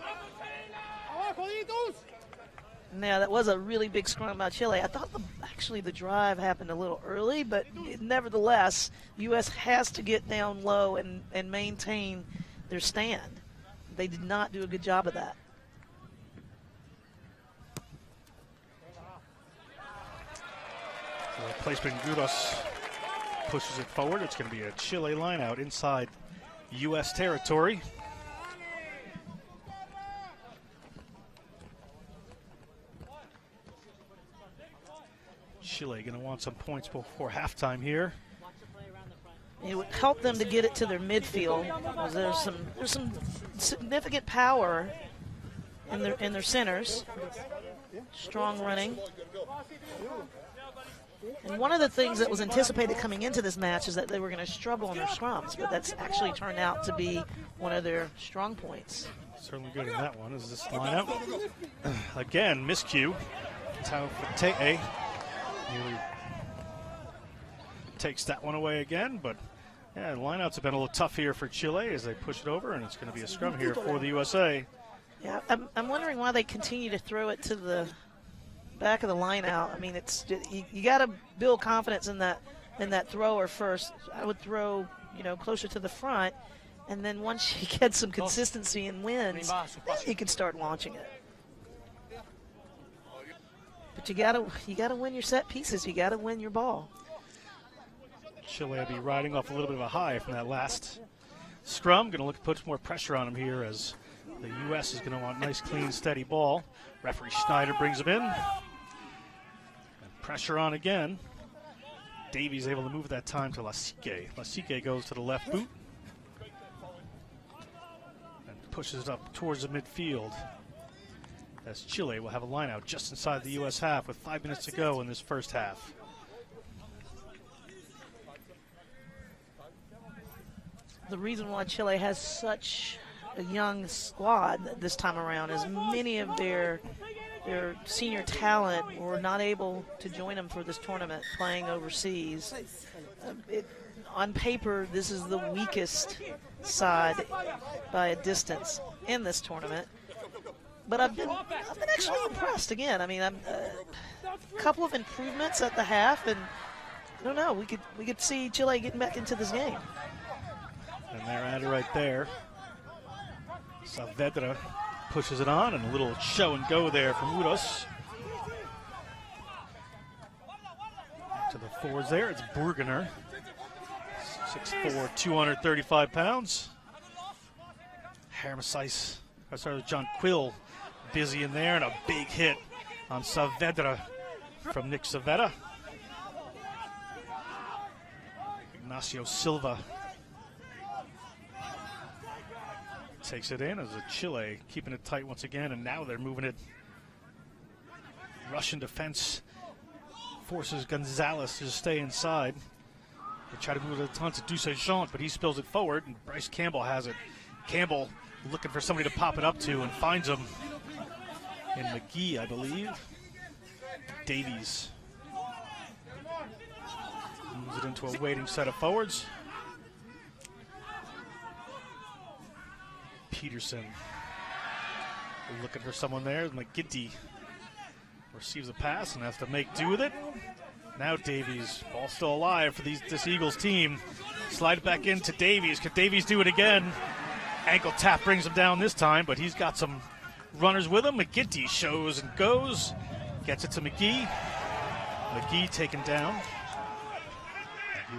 Yeah, that was a really big scrum by Chile. I thought actually the drive happened a little early, but nevertheless, U.S. has to get down low and maintain their stand. They did not do a good job of that. The replacement Guros pushes it forward. It's going to be a Chile line out inside U.S. territory. Chile going to want some points before halftime here. It would help them to get it to their midfield. There's some significant power in their centers. Strong running. And one of the things that was anticipated coming into this match is that they were going to struggle on their scrums, but that's actually turned out to be one of their strong points. Certainly good in that one. Is this lineup? Again, miscue. Tao Fate nearly takes that one away again, but yeah, the lineouts have been a little tough here for Chile as they push it over, and it's going to be a scrum here for the USA. Yeah, I'm wondering why they continue to throw it to the back of the line out. I mean, it's you got to build confidence in that thrower first. I would throw, closer to the front, and then once you get some consistency and wins, you can start launching it. But you gotta win your set pieces. You gotta win your ball. Chile will be riding off a little bit of a high from that last scrum. Going to look to put more pressure on him here as the U.S. is going to want nice, clean, steady ball. Referee Schneider brings him in. And pressure on again. Davies able to move at that time to Lasike. Lasike goes to the left boot and pushes it up towards the midfield as Chile will have a line out just inside the U.S. half with 5 minutes to go in this first half. The reason why Chile has such a young squad this time around is many of their senior talent were not able to join them for this tournament playing overseas. On paper, this is the weakest side by a distance in this tournament. But I've been actually impressed again. I mean, a couple of improvements at the half, and I don't know, we could see Chile getting back into this game. And they're at it right there. Saavedra pushes it on, and a little show and go there from Uros. To the forwards there, it's Burgener. 6'4", 235 pounds. Hermesijs, John Quill busy in there, and a big hit on Saavedra from Nick Savetta. Ignacio Silva takes it in as a Chile keeping it tight once again, and now they're moving it. Russian defense forces Gonzalez to stay inside. They try to move it a ton to Dusajean, but he spills it forward, and Bryce Campbell has it. Campbell looking for somebody to pop it up to and finds him in McGee, I believe. Davies moves it into a waiting set of forwards. Peterson looking for someone there. McGinty receives a pass and has to make do with it. Now Davies, ball still alive for this Eagles team. Slide it back into Davies. Could Davies do it again? Ankle tap brings him down this time, but he's got some runners with him. McGinty shows and goes. Gets it to McGee. McGee taken down.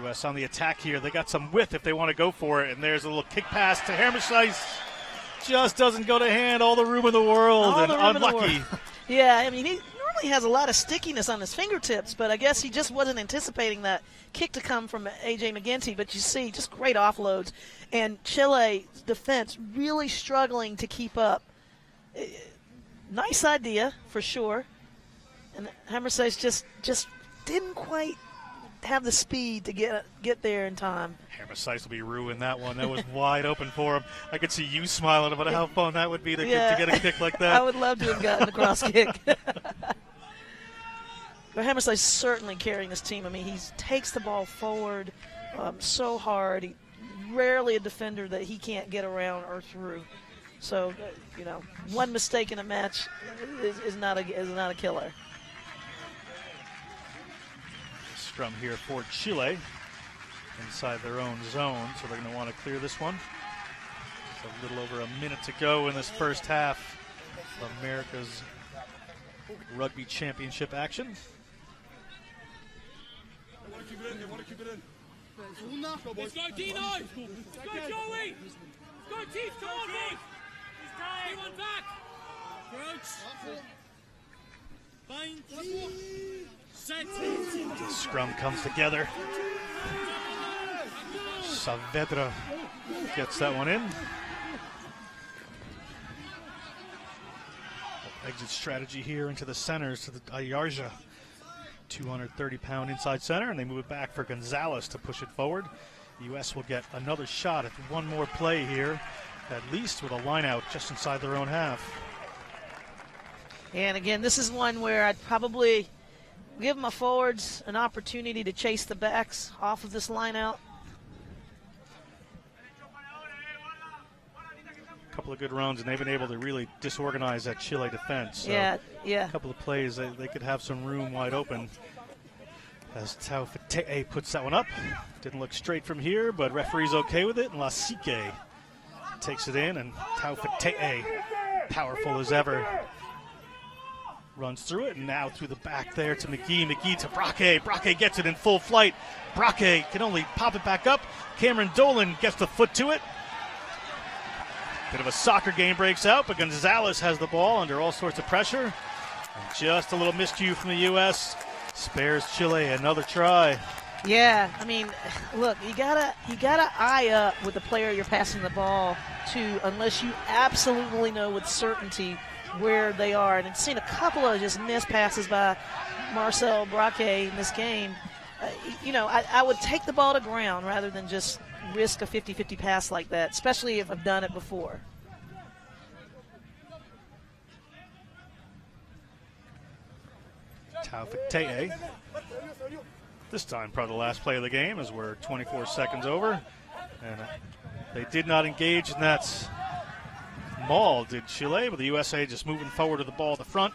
U.S. on the attack here. They got some width if they want to go for it. And there's a little kick pass to Hermesijs. Just doesn't go to hand. All the room in the world, and unlucky. Yeah, I mean, he normally has a lot of stickiness on his fingertips, but I guess he just wasn't anticipating that kick to come from A.J. McGinty. But you see, just great offloads. And Chile's defense really struggling to keep up. Nice idea, for sure. And Hermesijs just didn't quite have the speed to get there in time. Hermesijs will be ruined that one. That was wide open for him. I could see you smiling about how fun that would be to get a kick like that. I would love to have gotten a cross kick. But Hermesijs certainly carrying this team. I mean, he takes the ball forward so hard. Rarely a defender that he can't get around or through. So, one mistake in a match is not a killer. Scrum here for Chile inside their own zone, so they're going to want to clear this one. It's a little over a minute to go in this first half of America's Rugby Championship action. Let's go, Dino! Let's go, Joey! Let's go, Chief! Come on, boys! He's tired! One back! The scrum comes together. Saavedra gets that one in. Exit strategy here into the centers to the Ayarja. 230-pound inside center, and they move it back for Gonzalez to push it forward. The U.S. will get another shot at one more play here, at least with a line out just inside their own half. And again, this is one where I'd probably give my forwards an opportunity to chase the backs off of this line out. A couple of good runs, and they've been able to really disorganize that Chile defense. So yeah. A couple of plays, they could have some room wide open. As Taufete'e puts that one up. Didn't look straight from here, but referee's okay with it. And Lasike takes it in, and Taufete'e, powerful as ever, runs through it, and now through the back there to McGee. McGee to Braque. Braque gets it in full flight. Braque can only pop it back up. Cameron Dolan gets the foot to it. Bit of a soccer game breaks out, but Gonzalez has the ball under all sorts of pressure. And just a little miscue from the U.S. spares Chile another try. Yeah, I mean, look, you gotta eye up with the player you're passing the ball to, unless you absolutely know with certainty where they are. And I've seen a couple of just missed passes by Marcel Braque in this game. I would take the ball to ground rather than just risk a 50-50 pass like that, especially if I've done it before. Taufete'e. This time probably the last play of the game, as we're 24 seconds over. And they did not engage in that maul, did Chile, but the USA just moving forward to the ball at the front.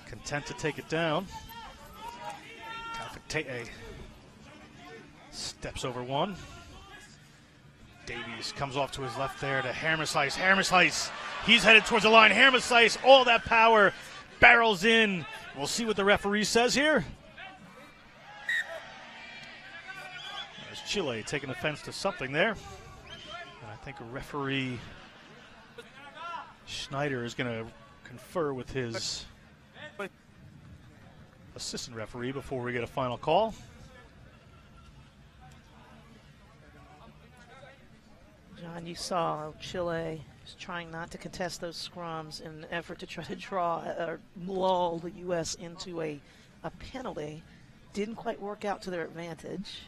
Content to take it down. Taufete'e steps over one. Davies comes off to his left there to Hermeshuis. Hermeshuis, he's headed towards the line. Hermeshuis, all that power, barrels in. We'll see what the referee says here. There's Chile taking offense to something there. And I think referee Schneider is going to confer with his assistant referee before we get a final call. John, you saw Chile was trying not to contest those scrums in an effort to try to draw or lull the U.S. into a penalty. Didn't quite work out to their advantage.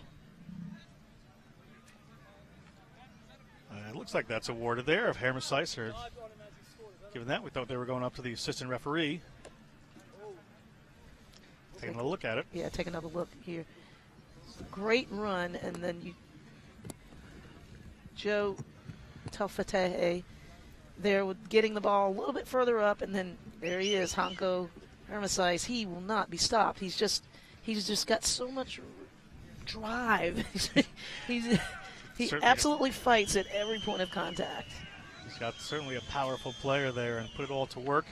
It looks like that's awarded there of Hermeshuis. Or given that, we thought they were going up to the assistant referee. Taking a look at it. Yeah, take another look here. Great run, and then Joe Taufete'e there with getting the ball a little bit further up, and then there he is, Hanko Hermeshuis. He will not be stopped. He's just got so much drive. he absolutely fights at every point of contact. He's got certainly a powerful player there, and put it all to work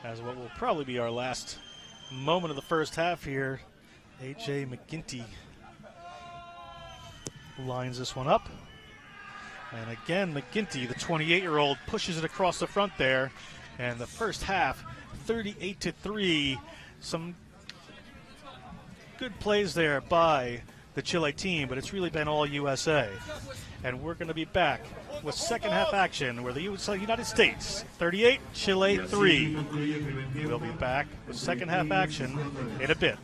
as what will probably be our last moment of the first half here. A.J. McGinty lines this one up. And again, McGinty, the 28-year-old, pushes it across the front there. And the first half, 38-3. Some good plays there by the Chile team, but it's really been all USA. And we're going to be back with second half action where the United States 38, Chile 3. We'll be back with second half action in a bit.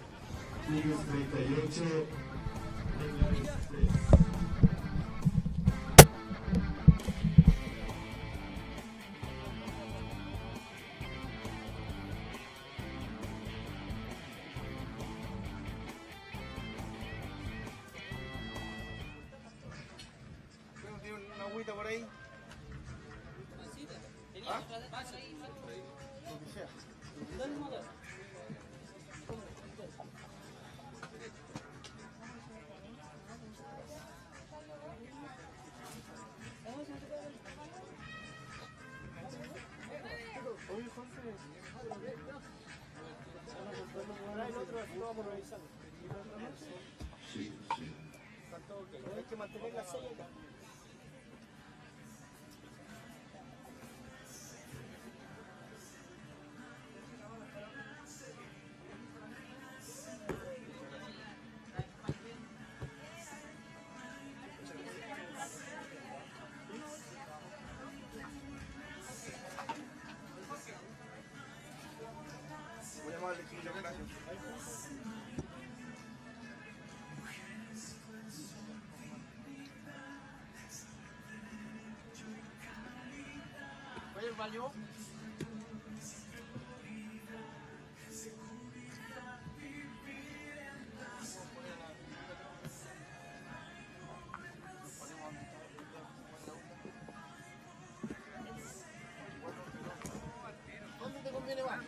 ¿Dónde te conviene más?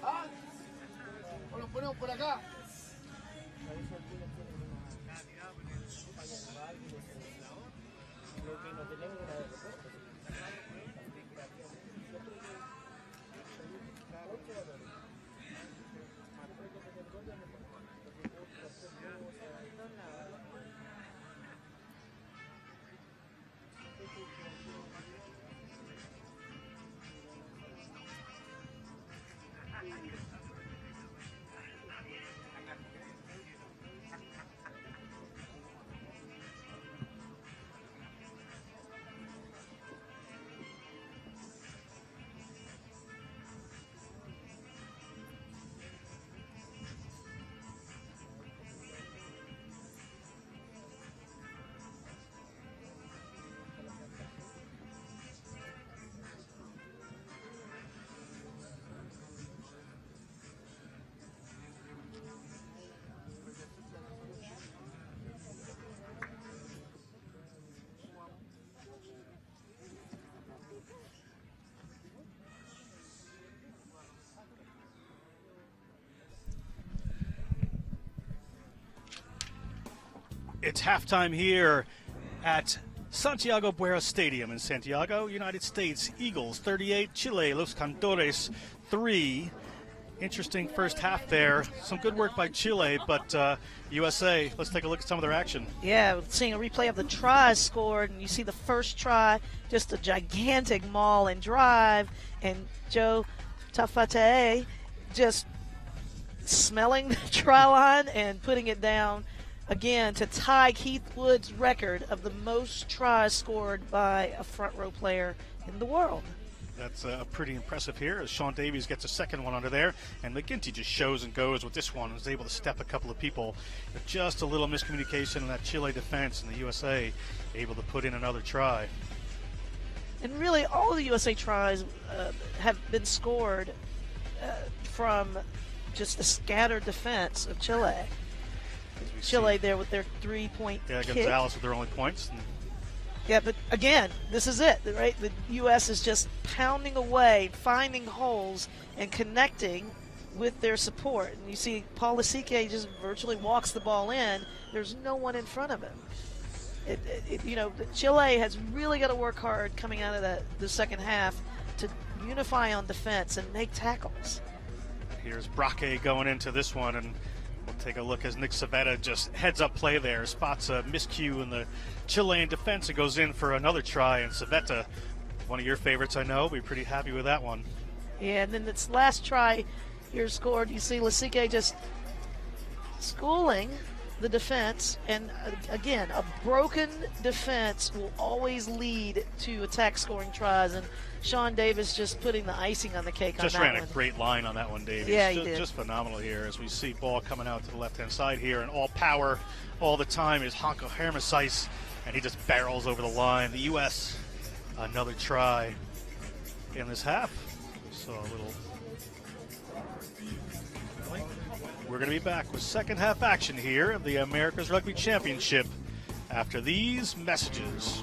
¿Ah? ¿O los ponemos por acá? It's halftime here at Santiago Buera Stadium in Santiago, United States. Eagles 38, Chile, Los Cantores 3. Interesting first half there. Some good work by Chile, but USA, let's take a look at some of their action. Yeah, seeing a replay of the tries scored, and you see the first try, just a gigantic maul and drive, and Joe Tafate just smelling the try line and putting it down again to tie Keith Wood's record of the most tries scored by a front row player in the world. That's pretty impressive here as Shawn Davies gets a second one under there, and McGinty just shows and goes with this one and is able to step a couple of people. But just a little miscommunication in that Chile defense, and the USA able to put in another try. And really all of the USA tries have been scored from just the scattered defense of Chile. Chile there with their 3-point kick. Gonzalez with their only points. Yeah, but again, this is it, right? The U.S. is just pounding away, finding holes, and connecting with their support. And you see Paul Lasike just virtually walks the ball in. There's no one in front of him. You know, Chile has really got to work hard coming out of the second half to unify on defense and make tackles. Here's Braque going into this one, and we'll take a look as Nick Savetta just heads up play there, spots a miscue in the Chilean defense and goes in for another try. And Savetta, one of your favorites, I know, be pretty happy with that one. Yeah, and then this last try here scored, you see Lasike just schooling the defense, and again, a broken defense will always lead to attack scoring tries, and Shawn Davies just putting the icing on the cake on that one. Just ran a great line on that one, Davies. Yeah, he did. Just phenomenal here as we see ball coming out to the left-hand side here, and all power all the time is Hanko Hermesice, and he just barrels over the line. The U.S., another try in this half. So a little... We're going to be back with second half action here of the Americas Rugby Championship after these messages.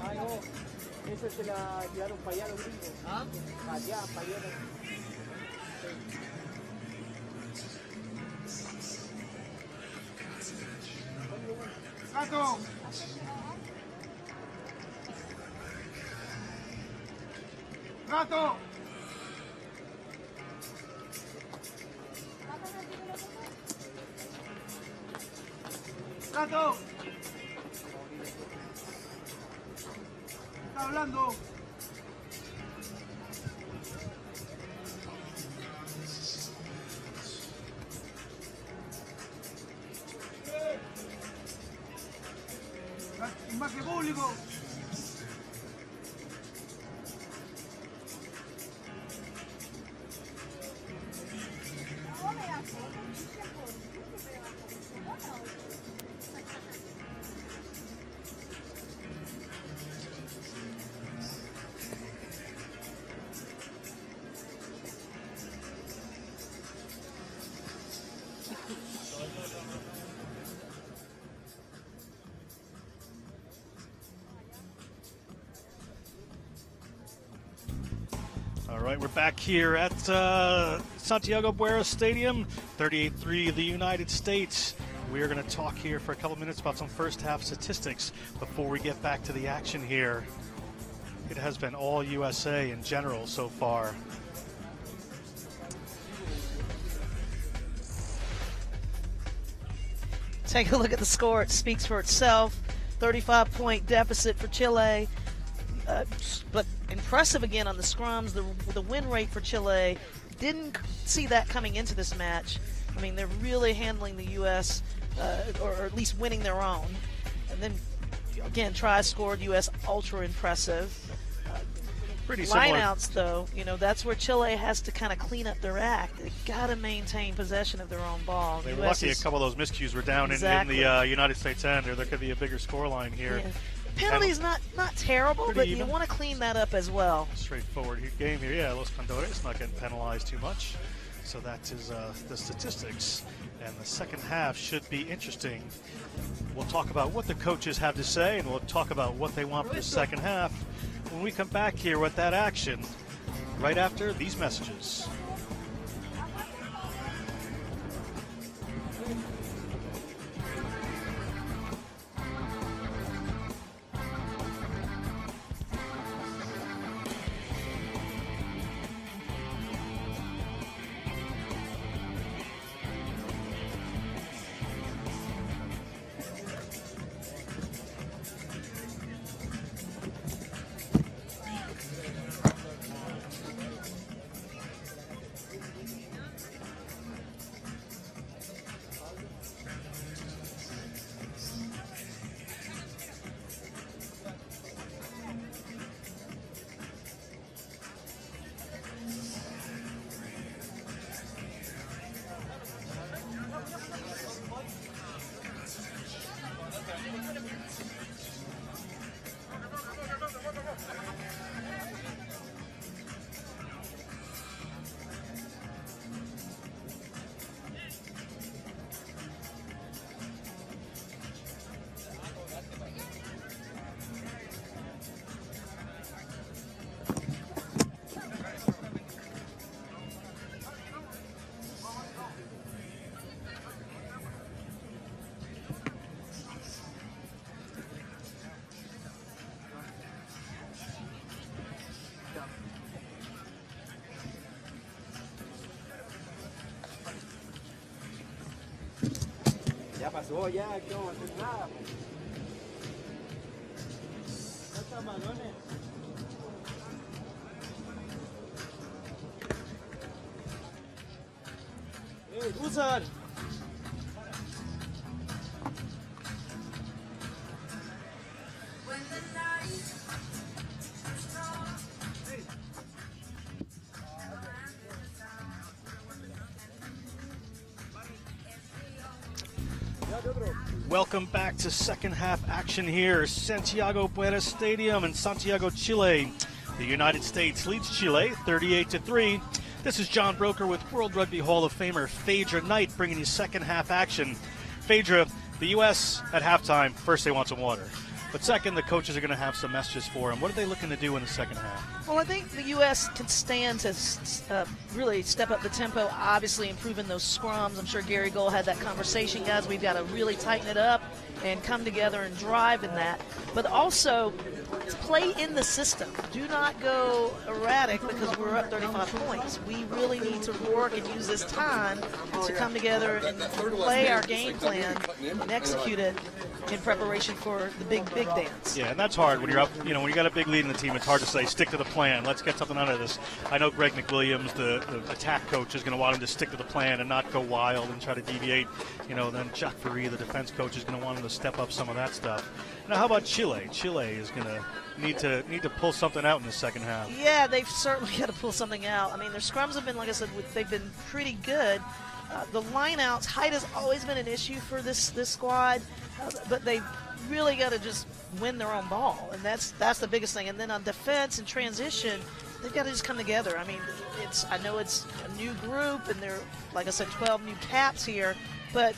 Ay, no. Ese se la tiraron para allá los gringos. ¿Ah? Para allá, para allá. ¡Gato! ¡Gato! ¡Gato! ¡Está hablando! ¡Imagen público! All right, we're back here at Santiago Buenos Stadium, 38-3 the United States. We are going to talk here for a couple minutes about some first half statistics before we get back to the action here. It has been all USA in general so far. Take a look at the score. It speaks for itself. 35-point deficit for Chile. But impressive again on the scrums. The win rate for Chile, didn't see that coming into this match. I mean, they're really handling the U.S. Or at least winning their own. And then, again, tries scored, U.S. ultra impressive. Pretty similar. Lineouts, though, that's where Chile has to kind of clean up their act. They've got to maintain possession of their own ball. They were lucky a couple of those miscues were down in the United States end, or there could be a bigger scoreline here. Yeah. Penalties not terrible, but even. You want to clean that up as well. Straightforward game here. Yeah, Los Condores not getting penalized too much. So that is the statistics. And the second half should be interesting. We'll talk about what the coaches have to say, and we'll talk about what they want for the second half when we come back here with that action right after these messages. Ya pasó, ya, que no vamos a hacer nada. ¿No están balones? ¡Usan! Welcome back to second half action here. Santiago Buenos Stadium in Santiago, Chile. The United States leads Chile 38-3. This is John Broker with World Rugby Hall of Famer Phaedra Knight bringing you second half action. Phaedra, the U.S. at halftime, first they want some water. But second, the coaches are going to have some messages for them. What are they looking to do in the second half? Well, I think the U.S. can stand to really step up the tempo, obviously improving those scrums. I'm sure Gary Gold had that conversation, guys. We've got to really tighten it up and come together and drive in that. But also, play in the system. Do not go erratic because we're up 35 points. We really need to work and use this time to come together and play our game plan and execute it in preparation for the big dance. Yeah, and that's hard when you're up. You know, when you got a big lead in the team, it's hard to say stick to the plan. Let's get something out of this. I know Greg McWilliams, the attack coach, is going to want him to stick to the plan and not go wild and try to deviate. You know, then Jacques Ferry, the defense coach, is going to want him to step up some of that stuff. Now, how about Chile? Chile is going to need to pull something out in the second half. Yeah, they've certainly got to pull something out. I mean, their scrums have been, like I said, they've been pretty good. The lineouts, height has always been an issue for this squad, but they've really got to just win their own ball, and that's the biggest thing. And then on defense and transition, they've got to just come together. I mean, I know it's a new group, and they're, like I said, 12 new caps here, but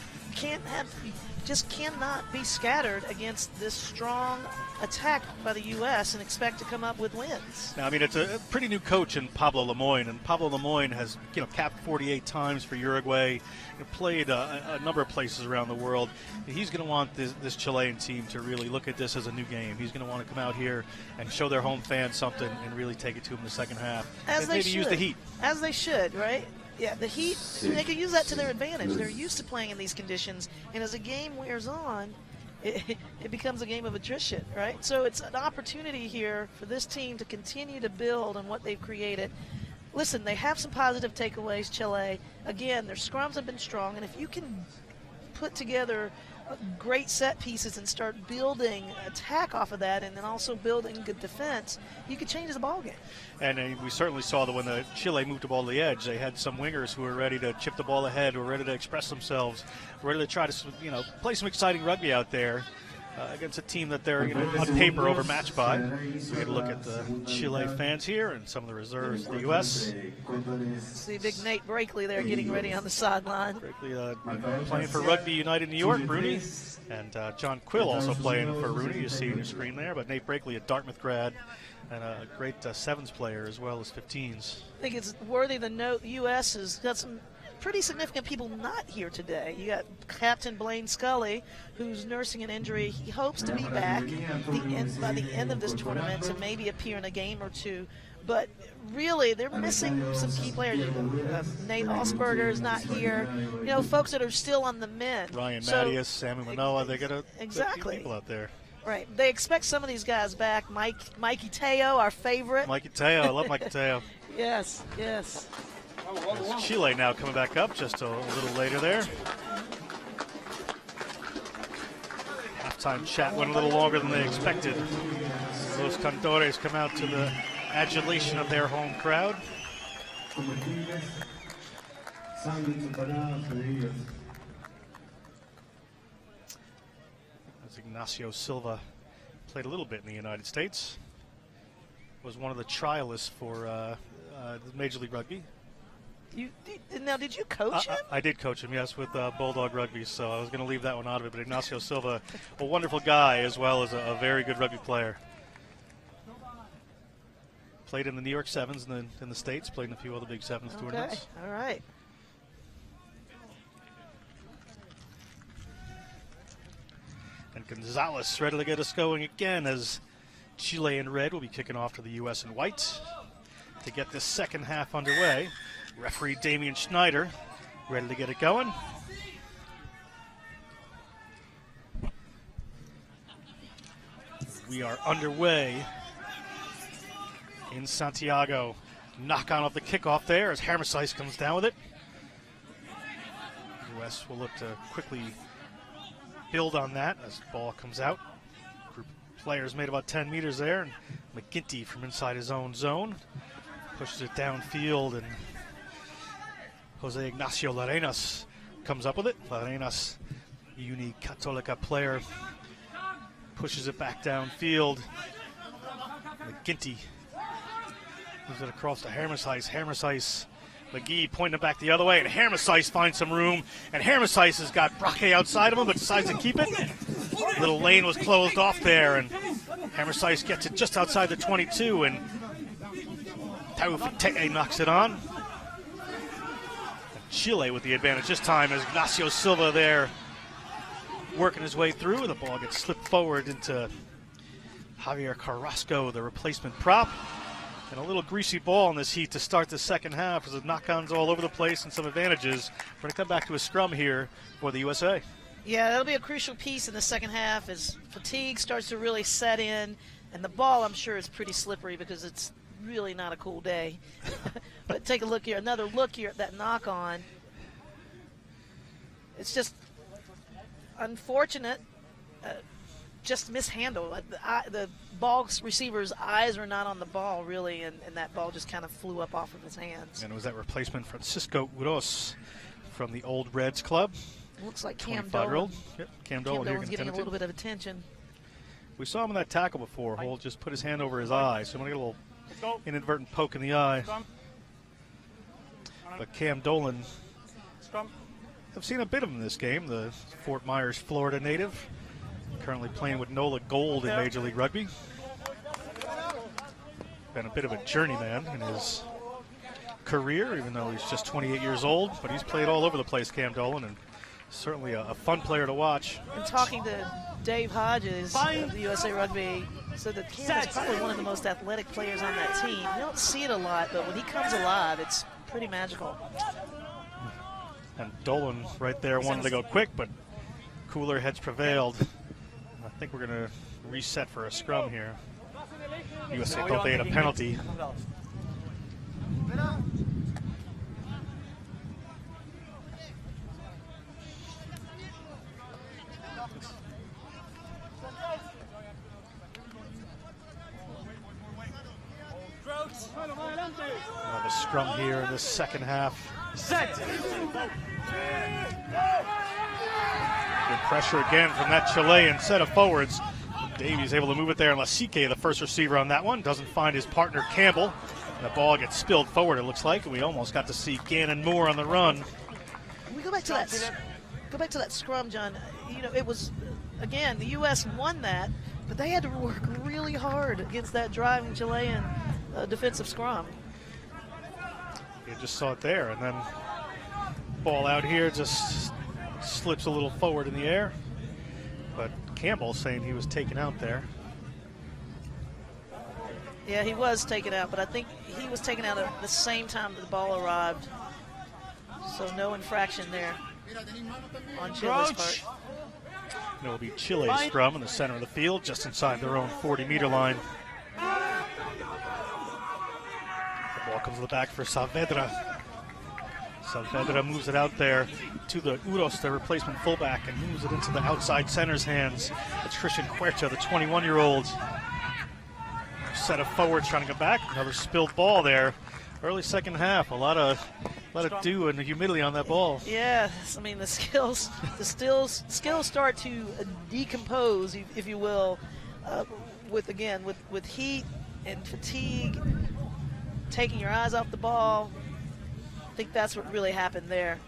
just cannot be scattered against this strong attack by the U.S. and expect to come up with wins. Now, I mean, it's a pretty new coach in Pablo Lemoyne, and Pablo Lemoyne has, capped 48 times for Uruguay, played a number of places around the world. He's going to want this Chilean team to really look at this as a new game. He's going to want to come out here and show their home fans something and really take it to them in the second half. As they maybe use the heat. As they should, right? Yeah, the heat, they can use that to their advantage. They're used to playing in these conditions, and as the game wears on, it becomes a game of attrition, right? So it's an opportunity here for this team to continue to build on what they've created. Listen, they have some positive takeaways, Chile. Again, their scrums have been strong, and if you can put together great set pieces and start building attack off of that, and then also building good defense, you could change the ball game. And we certainly saw that when the Chile moved the ball to the edge, they had some wingers who were ready to chip the ball ahead, who were ready to express themselves, ready to try to play some exciting rugby out there against a team that they're on paper overmatched by. So we get a look at the Chile fans here and some of the reserves of the U.S. See big Nate Brakely there getting ready on the sideline. Brakely playing for Rugby United New York, Rooney, and John Quill also playing for Rooney. You see on your screen there, but Nate Brakely, a Dartmouth grad, and a great sevens player as well as 15s. I think it's worthy to note the U.S. has got some pretty significant people not here today. You got Captain Blaine Scully, who's nursing an injury. He hopes to be back by the end of this tournament to maybe appear in a game or two. But really, they're missing some key players. Nate Osberger is not here. Folks that are still on the men. Ryan Mattias, Sammy Manoa, they got a few people out there. Right. They expect some of these guys back. Mikey Teo, our favorite. Mikey Teo. I love Mikey Teo. Yes, yes. There's Chile now coming back up just a little later there. Halftime chat went a little longer than they expected. Los Cantores come out to the adulation of their home crowd. As Ignacio Silva played a little bit in the United States, was one of the trialists for Major League Rugby. Did you coach him? I did coach him, yes, with Bulldog Rugby, so I was going to leave that one out of it. But Ignacio Silva, a wonderful guy as well as a very good rugby player. Played in the New York Sevens in the States, played in a few other big Sevens tournaments. All right. And Gonzalez ready to get us going again as Chile in red will be kicking off to the U.S. in white to get this second half underway. Referee Damian Schneider ready to get it going. We are underway in Santiago. Knock on of the kickoff there as Hermesice comes down with it. The U.S. will look to quickly build on that as the ball comes out. Group of players made about 10 meters there, and McGinty from inside his own zone pushes it downfield, and Jose Ignacio Larenas comes up with it. Larenas, Uni Católica player, pushes it back downfield. McGinty moves it across to Hermesice. Hermesice McGee pointing it back the other way, and Hermesice finds some room, and Hermesice has got Braque outside of him, but decides to keep it. Little lane was closed off there, and Hermesice gets it just outside the 22, and Taufite knocks it on. Chile with the advantage this time as Ignacio Silva there working his way through. The ball gets slipped forward into Javier Carrasco, the replacement prop. And a little greasy ball in this heat to start the second half as the knock-ons all over the place and some advantages. We're going to come back to a scrum here for the USA. Yeah, that'll be a crucial piece in the second half as fatigue starts to really set in. And the ball, I'm sure, is pretty slippery because it's really not a cool day. But take a look here, another look here at that knock-on. It's just unfortunate, just mishandled. The ball receiver's eyes are not on the ball, really, and that ball just kind of flew up off of his hands. And it was that replacement Francisco Uros from the Old Reds club. Looks like Cam 25-year-old. Dolan. Yep, Cam Dolan here getting a little bit of attention. We saw him in that tackle before. Holt just put his hand over his eye, so I'm going to get a little inadvertent poke in the eye. But Cam Dolan, I've seen a bit of him in this game, the Fort Myers, Florida native. Currently playing with NOLA Gold in Major League Rugby. Been a bit of a journeyman in his career, even though he's just 28 years old. But he's played all over the place, Cam Dolan, and certainly a fun player to watch. And talking to Dave Hodges of the USA Rugby, said that Cam is probably one of the most athletic players on that team. You don't see it a lot, but when he comes alive, it's pretty magical. And Dolan right there wanted to go quick, but cooler heads prevailed. I think we're going to reset for a scrum here. USA thought they had a penalty. Another scrum here in the second half. Set. Good pressure again from that Chilean set of forwards. Davies able to move it there, and Lasique, the first receiver on that one, doesn't find his partner Campbell. And the ball gets spilled forward, it looks like, and we almost got to see Gannon Moore on the run. We go back to that scrum, John. You know, it was, again, the U.S. won that, but they had to work really hard against that driving Chilean defensive scrum. You just saw it there, and then ball out here just slips a little forward in the air. But Campbell saying he was taken out there. Yeah, he was taken out, but I think he was taken out at the same time that the ball arrived. So no infraction there on Chile's part. It will be Chile's scrum in the center of the field, just inside their own 40-meter line. The ball comes to the back for Saavedra. Saavedra moves it out there to the Uros, the replacement fullback, and moves it into the outside center's hands. It's Christian Huerta, the 21-year-old. Set of forwards trying to get back. Another spilled ball there. Early second half, a lot of dew and the humidity on that ball. Yeah, I mean the skills start to decompose, if you will, with heat and fatigue, taking your eyes off the ball. I think that's what really happened there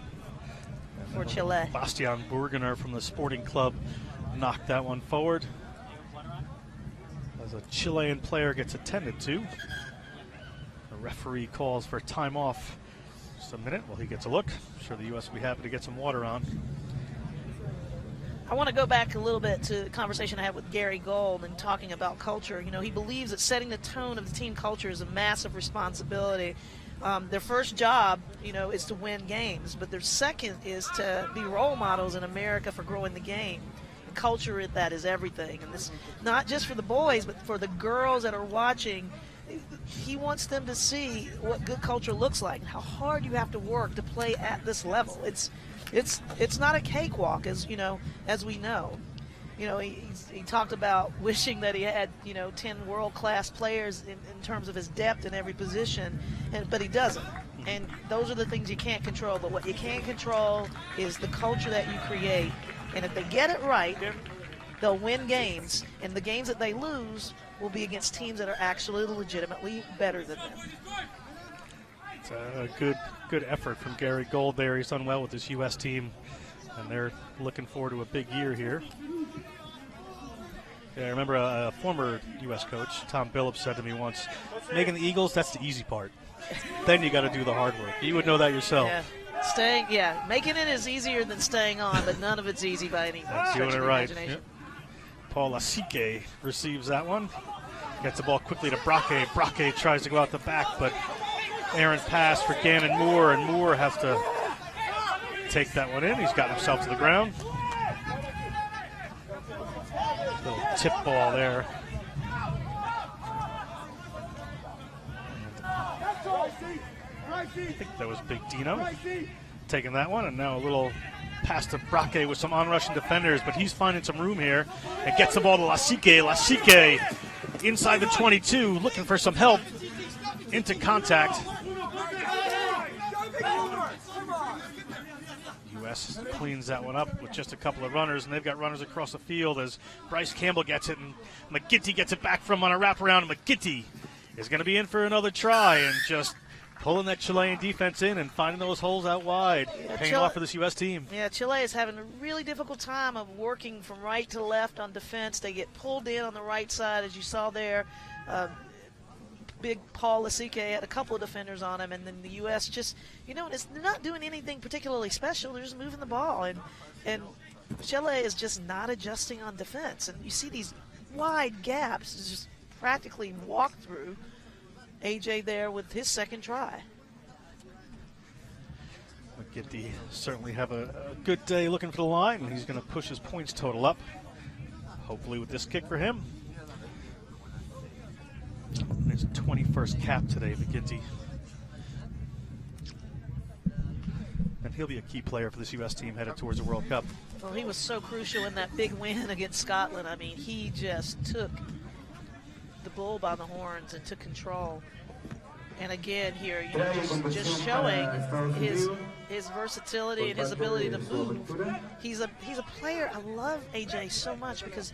for Chile. Bastian Burgener from the Sporting Club knocked that one forward. As a Chilean player gets attended to. The referee calls for time off. Just a minute while he gets a look. I'm sure the U.S. will be happy to get some water on. I want to go back a little bit to the conversation I had with Gary Gold and talking about culture. You know, he believes that setting the tone of the team culture is a massive responsibility. Their first job, you know, is to win games, but their second is to be role models in America for growing the game. And culture in that is everything, and this not just for the boys, but for the girls that are watching. He wants them to see what good culture looks like, and how hard you have to work to play at this level. It's not a cakewalk, as you know, as we know. You know, he talked about wishing that he had, 10 world-class players in terms of his depth in every position, but he doesn't. And those are the things you can't control. But what you can control is the culture that you create. And if they get it right, they'll win games. And the games that they lose will be against teams that are actually legitimately better than them. It's a good effort from Gary Gold there. He's done well with this U.S. team, and they're looking forward to a big year here. Yeah, I remember a former U.S. coach, Tom Billups, said to me once, making the Eagles, that's the easy part. Then you got to do the hard work. You would know that yourself. Yeah. Making it is easier than staying on, but none of it's easy by any stretch Doing of it the right. imagination. Yep. Paul Lasike receives that one. Gets the ball quickly to Braque. Braque tries to go out the back, but errant pass for Gannon Moore, and Moore has to take that one in. He's got himself to the ground. Little tip ball there. I think that was Big Dino taking that one, and now a little pass to Braque with some on-rushing defenders, but he's finding some room here and gets the ball to Lasike. Lasike inside the 22, looking for some help, into contact. U.S. cleans that one up with just a couple of runners, and they've got runners across the field as Bryce Campbell gets it, and McGinty gets it back from on a wraparound. McGinty is going to be in for another try, and just pulling that Chilean defense in and finding those holes out wide, paying off for this U.S. team. Yeah, Chile is having a really difficult time of working from right to left on defense. They get pulled in on the right side, as you saw there. Big Paul Lasike had a couple of defenders on him, and then the U.S. just, they're not doing anything particularly special. They're just moving the ball, and Chile is just not adjusting on defense. And you see these wide gaps, just practically walked through. AJ there with his second try. McGinty certainly have a good day looking for the line, and he's going to push his points total up, hopefully with this kick for him. His 21st cap today, McGinty. And he'll be a key player for this U.S. team headed towards the World Cup. Well, he was so crucial in that big win against Scotland. I mean, he just took the bull by the horns and took control. And again here, just showing his versatility and his ability to move. He's a player. I love AJ so much because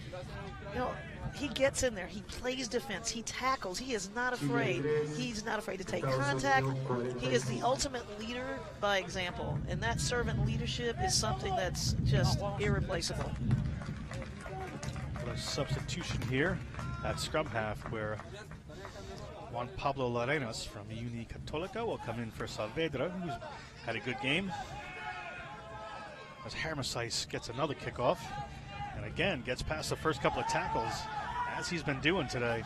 he gets in there, he plays defense, he tackles, he is not afraid. He's not afraid to take contact. He is the ultimate leader by example, and that servant leadership is something that's just irreplaceable. A substitution here at scrum half, where Juan Pablo Larenas from Uni Católica will come in for Saavedra, who's had a good game. As Hermesijs gets another kickoff, and again gets past the first couple of tackles, as he's been doing today.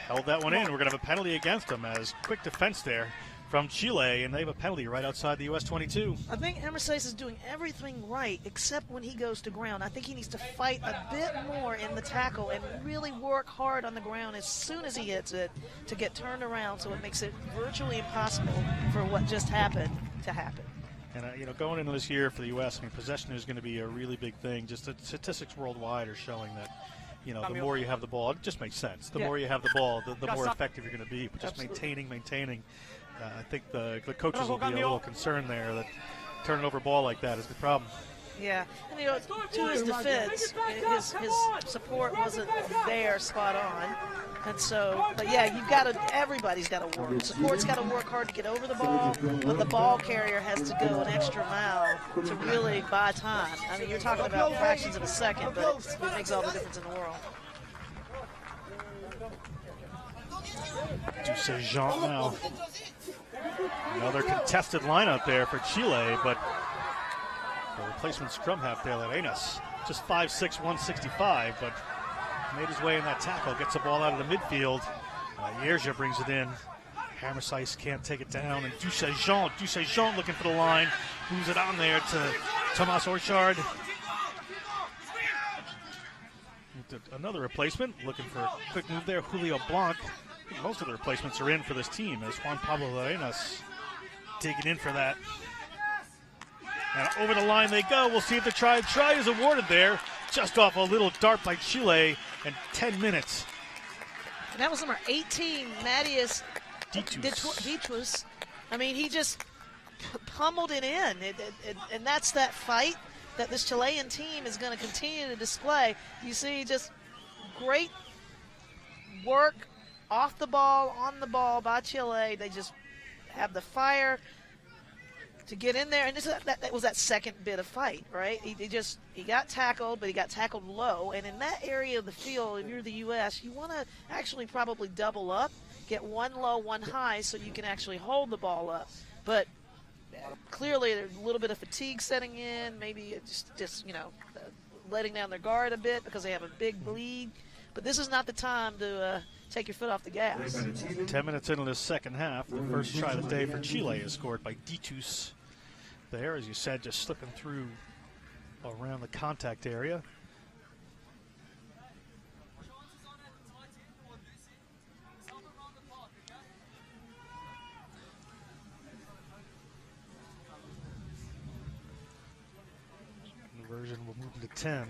Held that one in. We're going to have a penalty against him, as quick defense there from Chile, and they have a penalty right outside the U.S. 22. I think Hermesijs is doing everything right except when he goes to ground. I think he needs to fight a bit more in the tackle and really work hard on the ground as soon as he hits it to get turned around, so it makes it virtually impossible for what just happened to happen. And, going into this year for the U.S., possession is going to be a really big thing. Just the statistics worldwide are showing that, the more you have the ball, it just makes sense. The more you have the ball, the more effective you're going to be. But just maintaining. I think the coaches will be a little concerned there that turning over a ball like that is the problem. Yeah, and to his defense, his support wasn't there spot on. And so, but yeah, everybody's got to work. Support's got to work hard to get over the ball, but the ball carrier has to go an extra mile to really buy time. You're talking about fractions of a second, but it makes all the difference in the world. Dusajean now. Another contested lineup there for Chile, but the replacement scrum half there, Larenas, just 5'6", 165, but made his way in that tackle, gets the ball out of the midfield. Yerja brings it in. Hermesijs can't take it down, and Dusajean looking for the line, moves it on there to Thomas Orchard. Another replacement, looking for a quick move there, Julio Blanc. I think most of the replacements are in for this team, as Juan Pablo Larenas digging in for that. And over the line they go. We'll see if the try is awarded there, just off a little dart by Chile, and 10 minutes. And that was number 18, Matias Ditus. He just pummeled it in, and that's that fight that this Chilean team is going to continue to display. You see just great work off the ball, on the ball by Chile. They just have the fire to get in there, and that was that second bit of fight, right? He got tackled, but he got tackled low, and in that area of the field, if you're the U.S., you want to actually probably double up, get one low, one high, so you can actually hold the ball up. But clearly, there's a little bit of fatigue setting in, maybe just letting down their guard a bit because they have a big bleed. But this is not the time to take your foot off the gas. 10 minutes into the second half, the first try of the day for Chile is scored by Ditus. There, as you said, just slipping through around the contact area. Conversion will move into 10.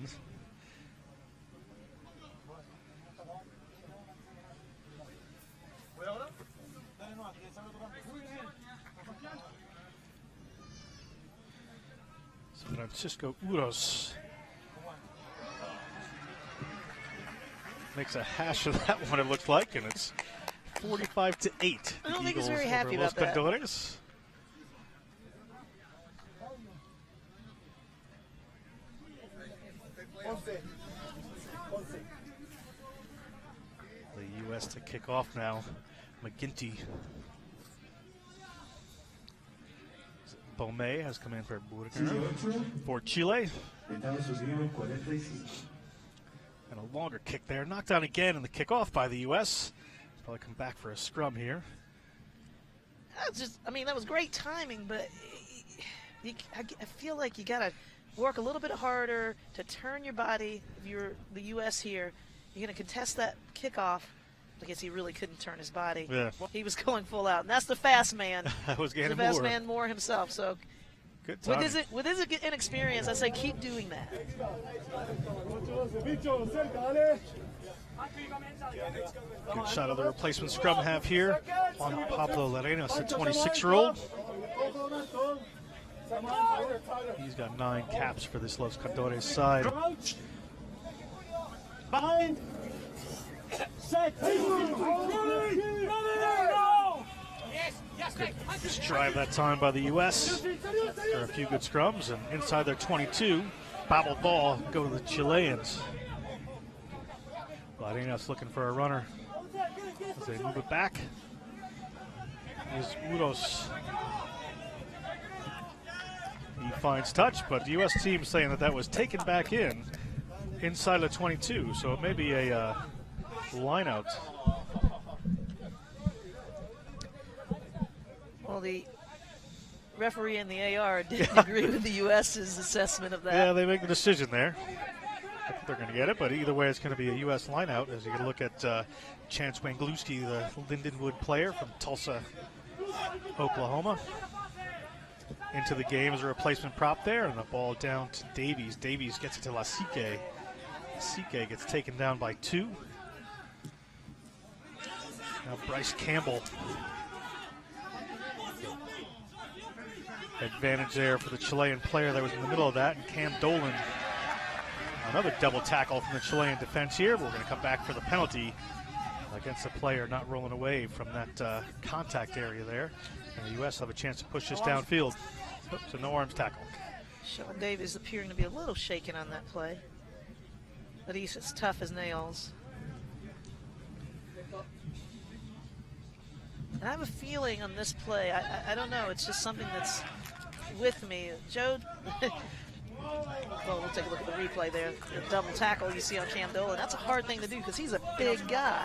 Francisco Uros makes a hash of that one, it looks like, and it's 45-8. I don't think he's very happy about that. Condores. The U.S. to kick off now. McGinty. Bomey has come in for for Chile. And a longer kick there. Knocked down again in the kickoff by the U.S. Probably come back for a scrum here. That was great timing, but I feel like you got to work a little bit harder to turn your body. If you're the U.S. here, you're going to contest that kickoff. I guess he really couldn't turn his body. Yeah. He was going full out, and that's the fast man. That was the fast man Moore himself. So, good with his inexperience, I say keep doing that. Good shot of the replacement scrum half here on Pablo Larenas, a 26-year-old. He's got 9 caps for this Los Condores side. Behind. Set. Good drive that time by the U.S. There are a few good scrums, and inside their 22, bobbled ball go to the Chileans. Larenas looking for a runner as they move it back. Is Uros. He finds touch, but the U.S. team saying that was taken back inside the 22, so it may be a line out. Well, the referee and the AR didn't agree with the U.S.'s assessment of that. Yeah, they make the decision there. I think they're going to get it, but either way, it's going to be a U.S. line out as you can look at Chance Wangluski, the Lindenwood player from Tulsa, Oklahoma. Into the game as a replacement prop there, and the ball down to Davies. Davies gets it to Lasike. Lasike gets taken down by 2. Now Bryce Campbell. Advantage there for the Chilean player that was in the middle of that, and Cam Dolan. Another double tackle from the Chilean defense here. We're going to come back for the penalty against the player not rolling away from that contact area there. And the U.S. have a chance to push this downfield. So no arms tackle. Shawn Davies appearing to be a little shaken on that play, but he's as tough as nails. And I have a feeling on this play, I don't know, it's just something that's with me. Joe, well, we'll take a look at the replay there. The double tackle you see on Cam Dolan, that's a hard thing to do because he's a big guy.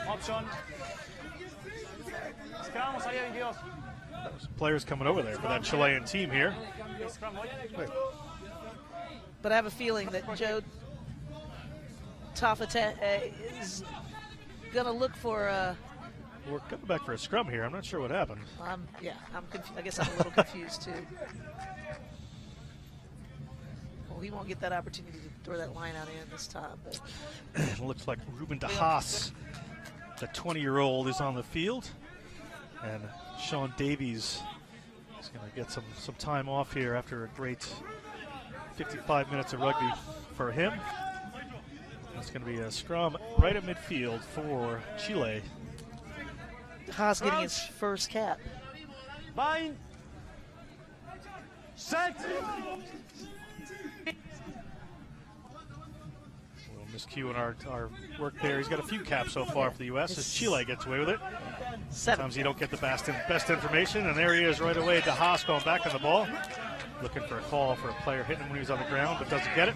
Option. Players coming over there for that Chilean team here. But I have a feeling that Joe Tafate is going to look for we're coming back for a scrum here. I'm not sure what happened. I guess I'm a little confused too. Well, he won't get that opportunity to throw that line out in this time. But it looks like Ruben De Haas, the 20-year-old, is on the field, and Shawn Davies is going to get some time off here after a great 55 minutes of rugby for him. It's going to be a scrum right at midfield for Chile. Haas getting his first cap. Bind. Set. Miscue in our work there. He's got a few caps so far for the U.S. as Chile gets away with it. Sometimes you don't get the best information, and there he is right away to Haas going back on the ball. Looking for a call for a player hitting him when he was on the ground, but doesn't get it.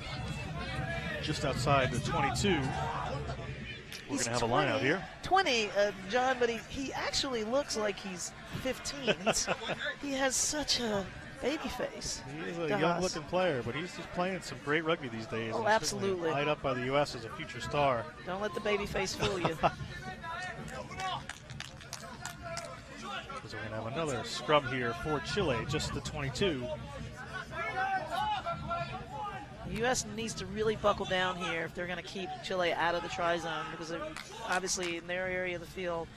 Just outside the 22. We're going to have a line out here. 20, John, but he actually looks like he's 15. He has such a baby face. He is a young-looking player, but he's just playing some great rugby these days. Oh, absolutely. Light up by the U.S. as a future star. Don't let the baby face fool you. So we're going to have another scrum here for Chile, just the 22. The U.S. needs to really buckle down here if they're going to keep Chile out of the try zone, because obviously in their area of the field,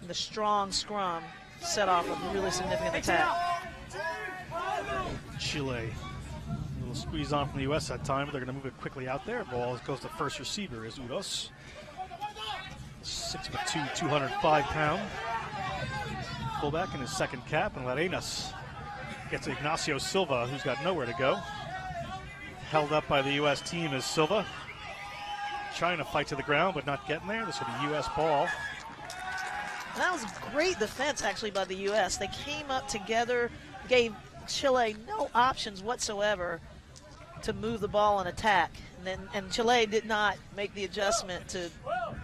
the strong scrum set off a really significant attack. Chile, a little squeeze on from the U.S. that time, but they're going to move it quickly out there. Ball goes to first receiver is Uros. 6'2", 205-pound. Fullback in his second cap, and Larenas gets Ignacio Silva, who's got nowhere to go. Held up by the U.S. team is Silva. Trying to fight to the ground, but not getting there. This will be U.S. ball. And that was great defense, actually, by the U.S. They came up together, gave Chile no options whatsoever to move the ball and attack. And Chile did not make the adjustment to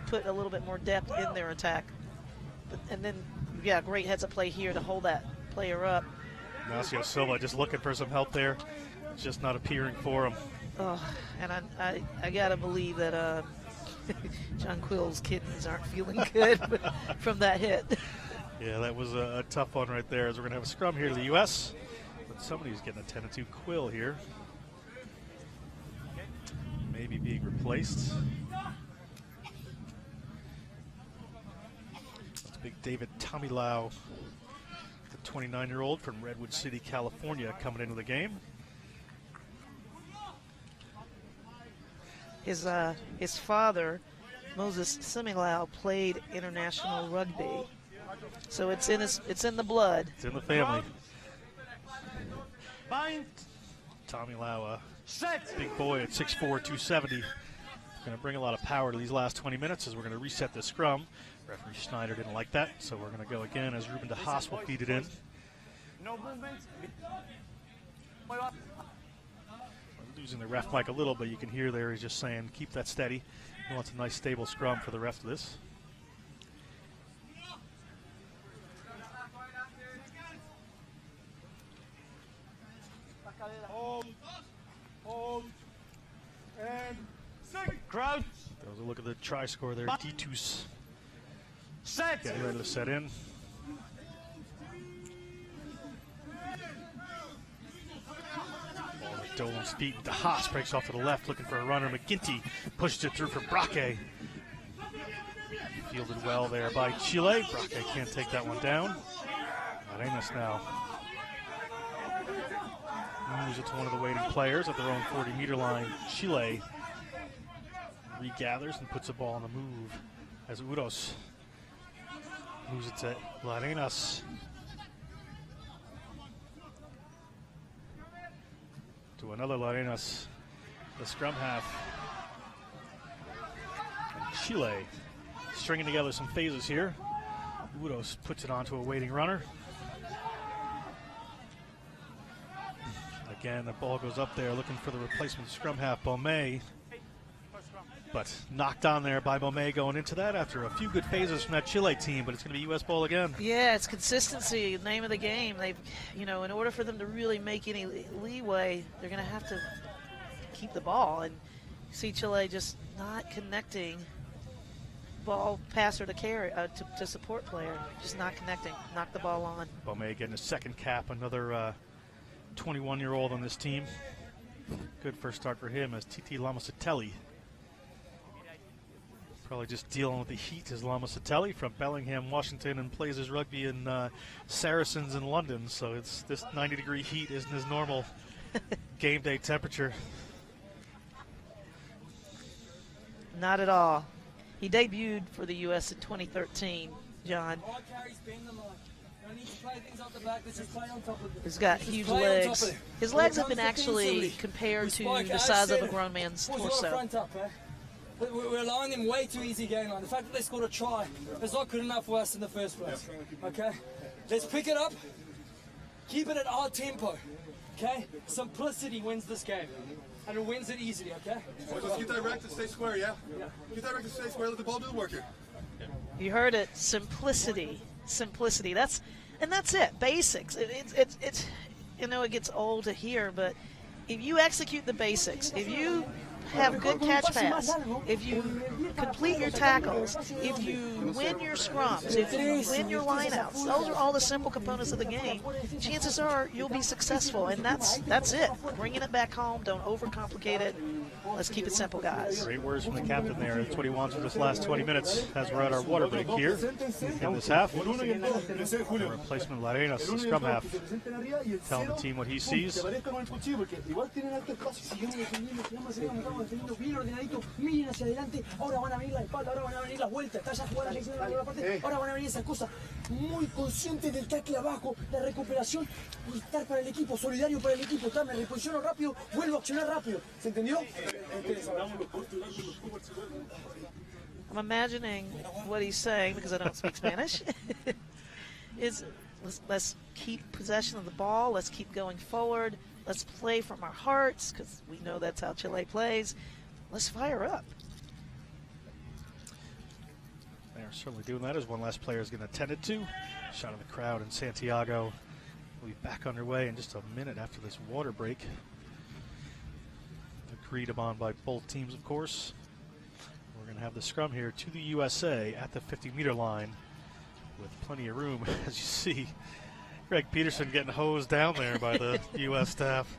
put a little bit more depth in their attack. And then, yeah, great heads-up play here to hold that player up. Ignacio Silva just looking for some help there. Just not appearing for him. Oh, and I got to believe that John Quill's kidneys aren't feeling good from that hit. Yeah, that was a tough one right there, as we're going to have a scrum here to the U.S. But somebody's getting attended to. Quill here. Maybe being replaced. That's big David Tamilau, the 29-year-old from Redwood City, California, coming into the game. His father, Moses Similau, played international rugby, so it's in the blood. It's in the family. Bind. Tommy Lau, Set. big boy at 6'4", 270. Going to bring a lot of power to these last 20 minutes as we're going to reset the scrum. Referee Schneider didn't like that, so we're going to go again as Ruben de Haas will feed it in. No movement. Losing the ref mic a little, but you can hear there he's just saying, keep that steady. He wants a nice stable scrum for the rest of this. Hold. And crowd. That was a look at the try score there. Ditus Set. getting ready to set in. Dolan's feet. De Haas breaks off to the left, looking for a runner. McGinty pushes it through for Braque. Fielded well there by Chile. Braque can't take that one down. Arenas now moves it to one of the waiting players at their own 40-meter line. Chile regathers and puts the ball on the move as Uros moves it to Larenas. To another Larenas, the scrum half. And Chile stringing together some phases here. Uros puts it onto a waiting runner. Again, the ball goes up there looking for the replacement scrum half, Beaumay. But knocked on there by Beaumay going into that after a few good phases from that Chile team, but it's going to be U.S. ball again. Yeah, it's consistency, name of the game. They've, in order for them to really make any leeway, they're going to have to keep the ball. And you see Chile just not connecting ball passer to carry to support player, just not connecting. Knock the ball on. Beaumay getting his second cap, another 21-year-old on this team. Good first start for him as Titi Lamasatelli. Probably just dealing with the heat as Lamasatelli from Bellingham, Washington, and plays his rugby in Saracens in London. So it's this 90-degree heat isn't his normal game day temperature. Not at all. He debuted for the U.S. in 2013, John. He's got huge legs. His legs have been actually compared to the size of a grown man's torso. We're allowing them way too easy game line. The fact that they scored a try is not good enough for us in the first place. Okay? Let's pick it up. Keep it at our tempo. Okay? Simplicity wins this game. And it wins it easily, okay? Let's get direct and stay square, yeah? Get direct and stay square. Let the ball do the work here. You heard it. Simplicity. Simplicity. That's it. Basics. It's you know, it gets old to hear, but if you execute the basics, if you have good catch pass, if you complete your tackles, if you win your scrums, if you win your lineouts, those are all the simple components of the game. Chances are you'll be successful, and that's it. Bringing it back home, don't overcomplicate it. Let's keep it simple, guys. Great words from the captain there. That's what he wants for this last 20 minutes as we're at our water break here in this half. The replacement Larenas, the scrum half, telling the team what he sees. Teniendo bien ordenadito, miren hacia adelante, ahora van a venir la espalda, ahora van a venir las vueltas, está ya jugada la sección de la parte, ahora van a venir esas cosas, muy conscientes del tackle abajo, la recuperación, y estar para el equipo, solidario para el equipo, me reposiciono rápido, vuelvo a accionar rápido, ¿se entendió? I'm imagining what he's saying, because I don't speak Spanish, is let's keep possession of the ball, let's keep going forward, let's play from our hearts, because we know that's how Chile plays. Let's fire up. They're certainly doing that as one last player is getting attended to. Shot of the crowd in Santiago. We'll be back underway in just a minute after this water break. Agreed upon by both teams, of course. We're going to have the scrum here to the USA at the 50-meter line with plenty of room, as you see. Greg Peterson getting hosed down there by the U.S. staff.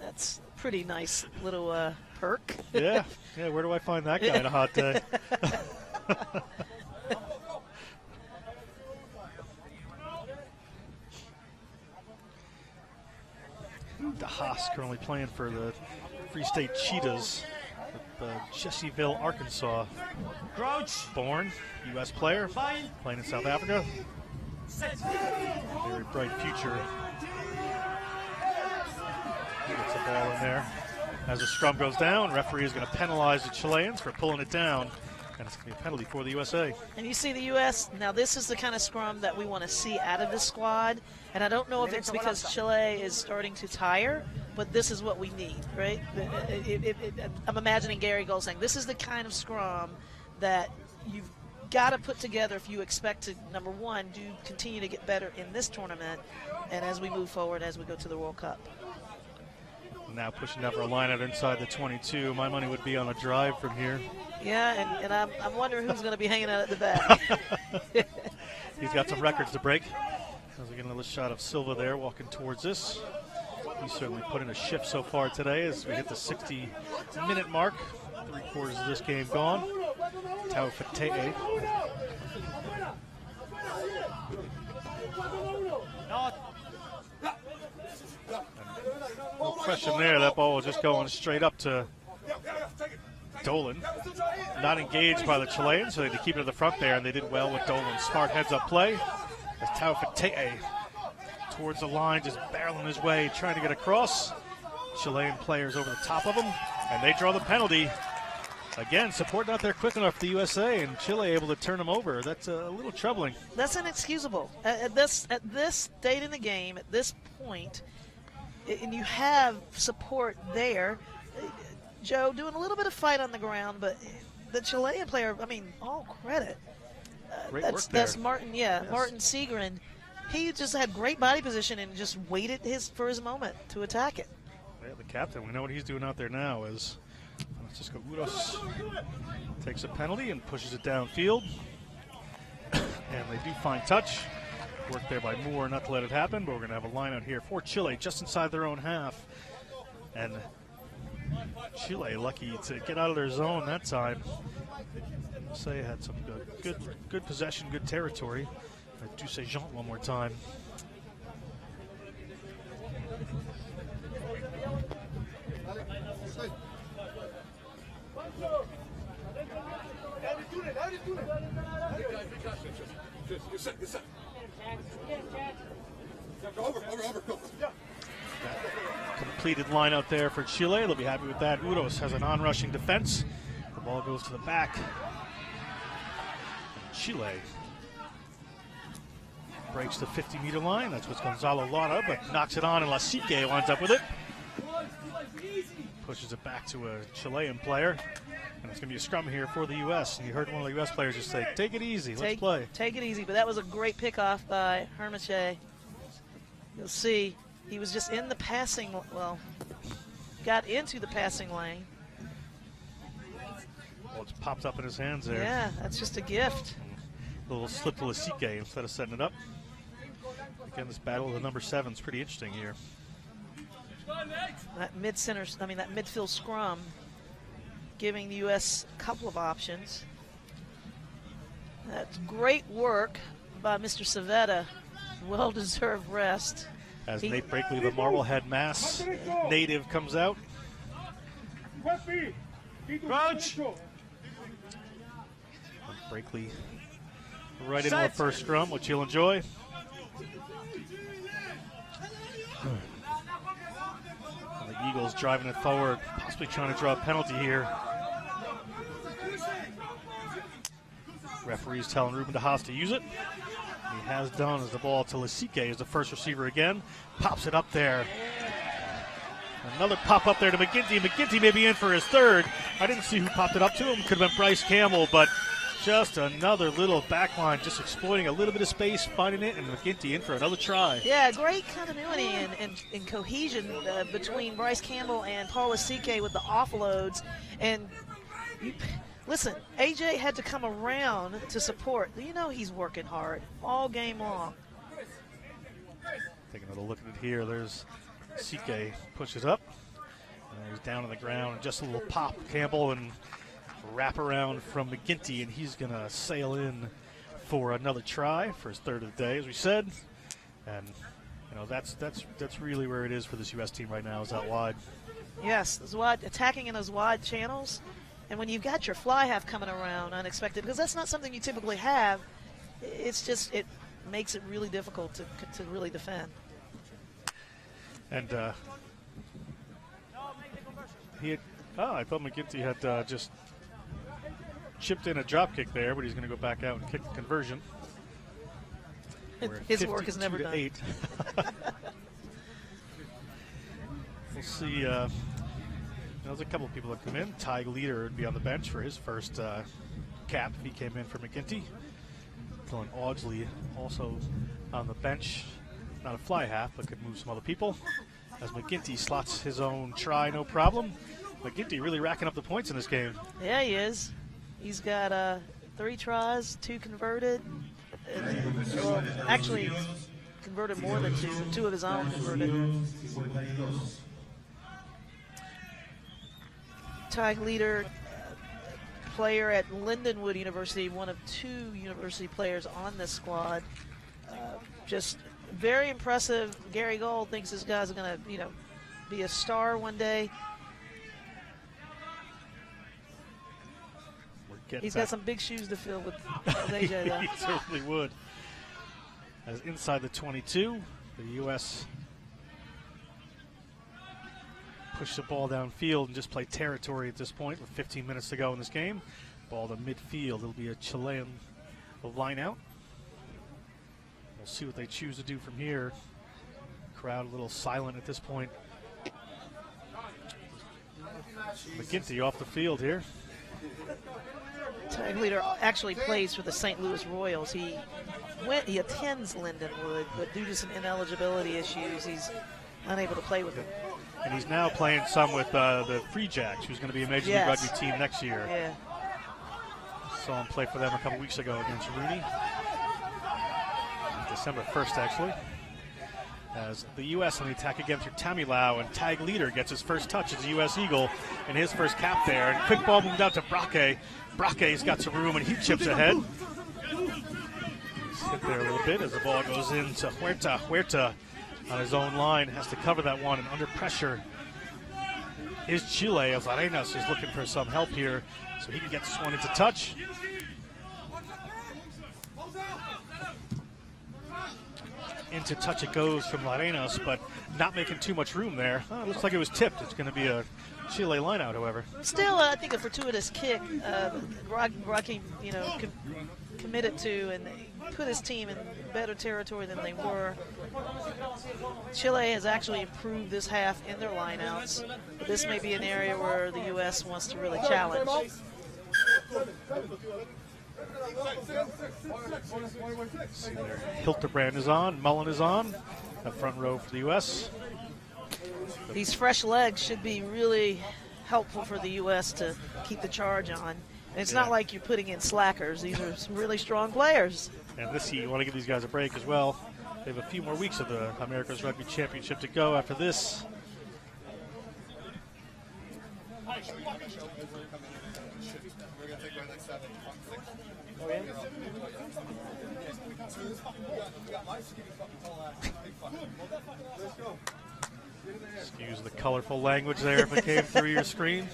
That's a pretty nice little perk. Yeah, where do I find that guy on a hot day? De Haas currently playing for the Free State Cheetahs with Jesseville, Arkansas. Born U.S. player, playing in South Africa. Very bright future. Gets the ball in there. As the scrum goes down, referee is going to penalize the Chileans for pulling it down, and it's going to be a penalty for the USA. And you see the U.S., now this is the kind of scrum that we want to see out of this squad, and I don't know if it's because Chile is starting to tire, but this is what we need, right? I'm imagining Gary Gold saying, this is the kind of scrum that you've got to put together if you expect to, number one, continue to get better in this tournament, and as we move forward, as we go to the World Cup. Now pushing up for a line out inside the 22. My money would be on a drive from here. Yeah, and I'm wondering who's going to be hanging out at the back. He's got some records to break. As we get another shot of Silva there walking towards us. He's certainly put in a shift so far today as we hit the 60-minute mark. 3/4 of this game gone. Tau Fatee. No question there, that ball was just going straight up to Dolan. Not engaged by the Chileans, so they had to keep it at the front there, and they did well with Dolan's smart heads-up play. As Tau Fatee towards the line, just barreling his way, trying to get across. Chilean players over the top of him, and they draw the penalty. Again, support not there quick enough for the USA, and Chile able to turn them over. That's a little troubling. That's inexcusable. At this state in the game, at this point, and you have support there. Joe doing a little bit of fight on the ground, but the Chilean player, I mean, all credit. Great work there. That's Martin, yes. Martin Segrin. He just had great body position and just waited for his moment to attack it. Yeah, the captain, we know what he's doing out there now is Francisco Uros takes a penalty and pushes it downfield. And they do find touch. Work there by Moore not to let it happen, but we're going to have a line out here for Chile just inside their own half. And Chile lucky to get out of their zone that time. Say had some good possession, good territory. Duce Jean one more time. set, good set. Yeah, go over, go. Yeah. Completed line out there for Chile. They'll be happy with that. Uros has an on-rushing defense. The ball goes to the back. Chile breaks the 50-meter line. That's what's Gonzalo Lara, but knocks it on, and Lasique winds up with it. Pushes it back to a Chilean player. And it's going to be a scrum here for the U.S. And you heard one of the U.S. players just say, take it easy, let's play. Take it easy, but that was a great pickoff by Hermiche. You'll see he was just in the passing, well, got into the passing lane. Well, it's popped up in his hands there. Yeah, that's just a gift. A little slip to Lasique instead of setting it up. Again, this battle of the number 7 is pretty interesting here. That that midfield scrum giving the U.S. a couple of options. That's great work by Mr. Savetta. Well-deserved rest. As Nate Brakely, the Marblehead Mass native, comes out. Crouch. Brakely right into the first scrum, which you'll enjoy. And the Eagles driving it forward, possibly trying to draw a penalty here. Referees telling Ruben De Haas to use it. He has done as the ball to Lasique as the first receiver again. Pops it up there. Another pop up there to McGinty. McGinty may be in for his third. I didn't see who popped it up to him. Could have been Bryce Campbell, but just another little backline, just exploiting a little bit of space, finding it, and McGinty in for another try. Yeah, great continuity and cohesion between Bryce Campbell and Paul Lasique with the offloads. And listen, AJ had to come around to support. You know he's working hard all game long. Take another look at it here. There's Lasique, pushes up. And he's down on the ground. And just a little pop. Campbell and wrap around from McGinty, and he's going to sail in for another try for his third of the day, as we said. And you know that's really where it is for this U.S. team right now, is out wide. Yes, those wide, attacking in those wide channels. And when you've got your fly half coming around unexpected, because that's not something you typically have, it's just, it makes it really difficult to really defend. And I thought McGinty had just chipped in a drop kick there, but he's going to go back out and kick the conversion. His work is never done. 8. We'll see. There's a couple of people that come in. Ty Leader would be on the bench for his first cap if he came in for McGinty. Dylan Audsley also on the bench. Not a fly half, but could move some other people. As McGinty slots his own try, no problem. McGinty really racking up the points in this game. Yeah, he is. He's got 3 tries, 2 converted. Well, actually, converted more than 2. 2 of his own converted. Ty Leader, player at Lindenwood University, one of 2 university players on this squad. Just very impressive. Gary Gold thinks this guy's going to, be a star one day. He's got some big shoes to fill with AJ, though. He certainly would. As inside the 22, the U.S. push the ball downfield and just play territory at this point with 15 minutes to go in this game. Ball to midfield. It'll be a Chilean line out. We'll see what they choose to do from here. Crowd a little silent at this point. McGinty off the field here. Tag Leader actually plays for the St. Louis Royals. He attends Lindenwood, but due to some ineligibility issues, he's unable to play with them. And he's now playing some with the Free Jacks, who's going to be a Major League Rugby team next year. Yeah. Saw him play for them a couple weeks ago against Rooney. December 1st, actually. As the U.S. on the attack again through Tamilau, and Tag Leader gets his first touch as a U.S. Eagle and his first cap there. And quick ball moved out to Braque. Braque's got some room, and he chips ahead. He's hit there a little bit as the ball goes into Huerta. Huerta on his own line has to cover that one, and under pressure is Chile, as Arenas is looking for some help here so he can get this one into touch. Into touch it goes from Larenas, but not making too much room there. Oh, it looks like it was tipped. It's going to be a Chile lineout, however. Still, I think a fortuitous kick. Rocky, committed to and put his team in better territory than they were. Chile has actually improved this half in their lineouts. But this may be an area where the U.S. wants to really challenge. See there, Hildebrand is on, Mullen is on, up front row for the U.S. These fresh legs should be really helpful for the U.S. to keep the charge on. And it's not like you're putting in slackers. These are some really strong players. And this heat, you want to give these guys a break as well. They have a few more weeks of the Americas Rugby Championship to go after this. Excuse the colorful language there if it came through your screen.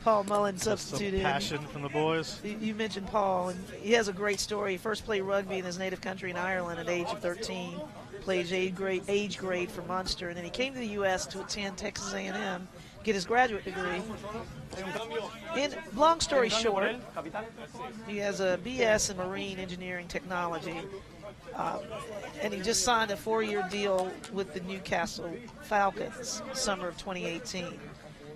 Paul Mullen substituted. Some passion from the boys. You mentioned Paul, and he has a great story. He first played rugby in his native country in Ireland at the age of 13. Played age grade for Munster, and then he came to the U.S. to attend Texas A&M, get his graduate degree. And long story short, he has a BS in Marine Engineering Technology, and he just signed a 4-year deal with the Newcastle Falcons summer of 2018.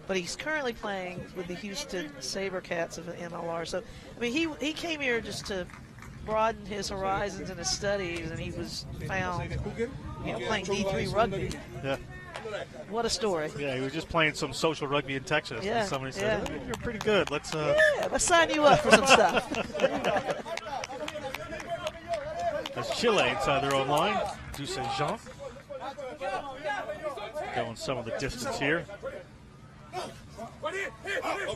But he's currently playing with the Houston SaberCats of the MLR. So, I mean, he came here just to broaden his horizons in his studies, and he was found, playing D3 rugby. Yeah. What a story. Yeah, he was just playing some social rugby in Texas. Yeah, And somebody said, "Hey, you're pretty good. Let's sign you up for some stuff." That's Chile inside their own line. Duce Jean going some of the distance here.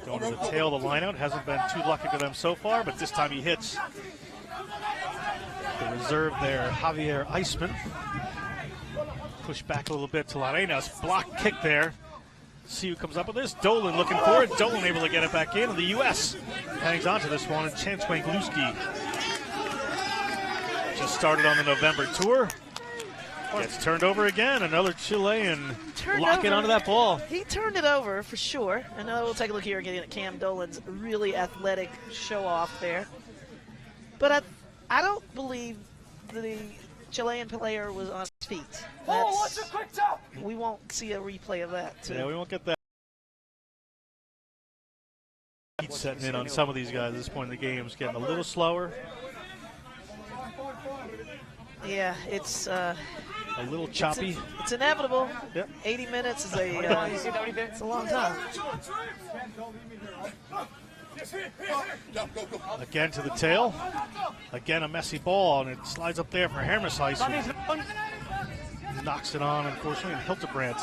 Going to the tail of the lineout. Hasn't been too lucky for them so far, but this time he hits the reserve there, Javier Eisman. Push back a little bit to Larenas. Block kick there. See who comes up with this. Dolan looking for it. Dolan able to get it back in. And the U.S. hangs on to this one. And Chance Wangluski just started on the November tour. Gets turned over again. Another Chilean locking onto that ball. He turned it over for sure. And we'll take a look here again at Cam Dolan's really athletic show off there. But I don't believe the Chilean player was on his feet. We won't see a replay of that. Yeah, we won't get that. Heat setting in on some of these guys at this point in the game. It's getting a little slower. Yeah, it's a little choppy. It's inevitable. Yep. 80 minutes is it's a long time. Again to the tail. Again a messy ball, and it slides up there for Hermesheis. Knocks it on, unfortunately, and Hildebrand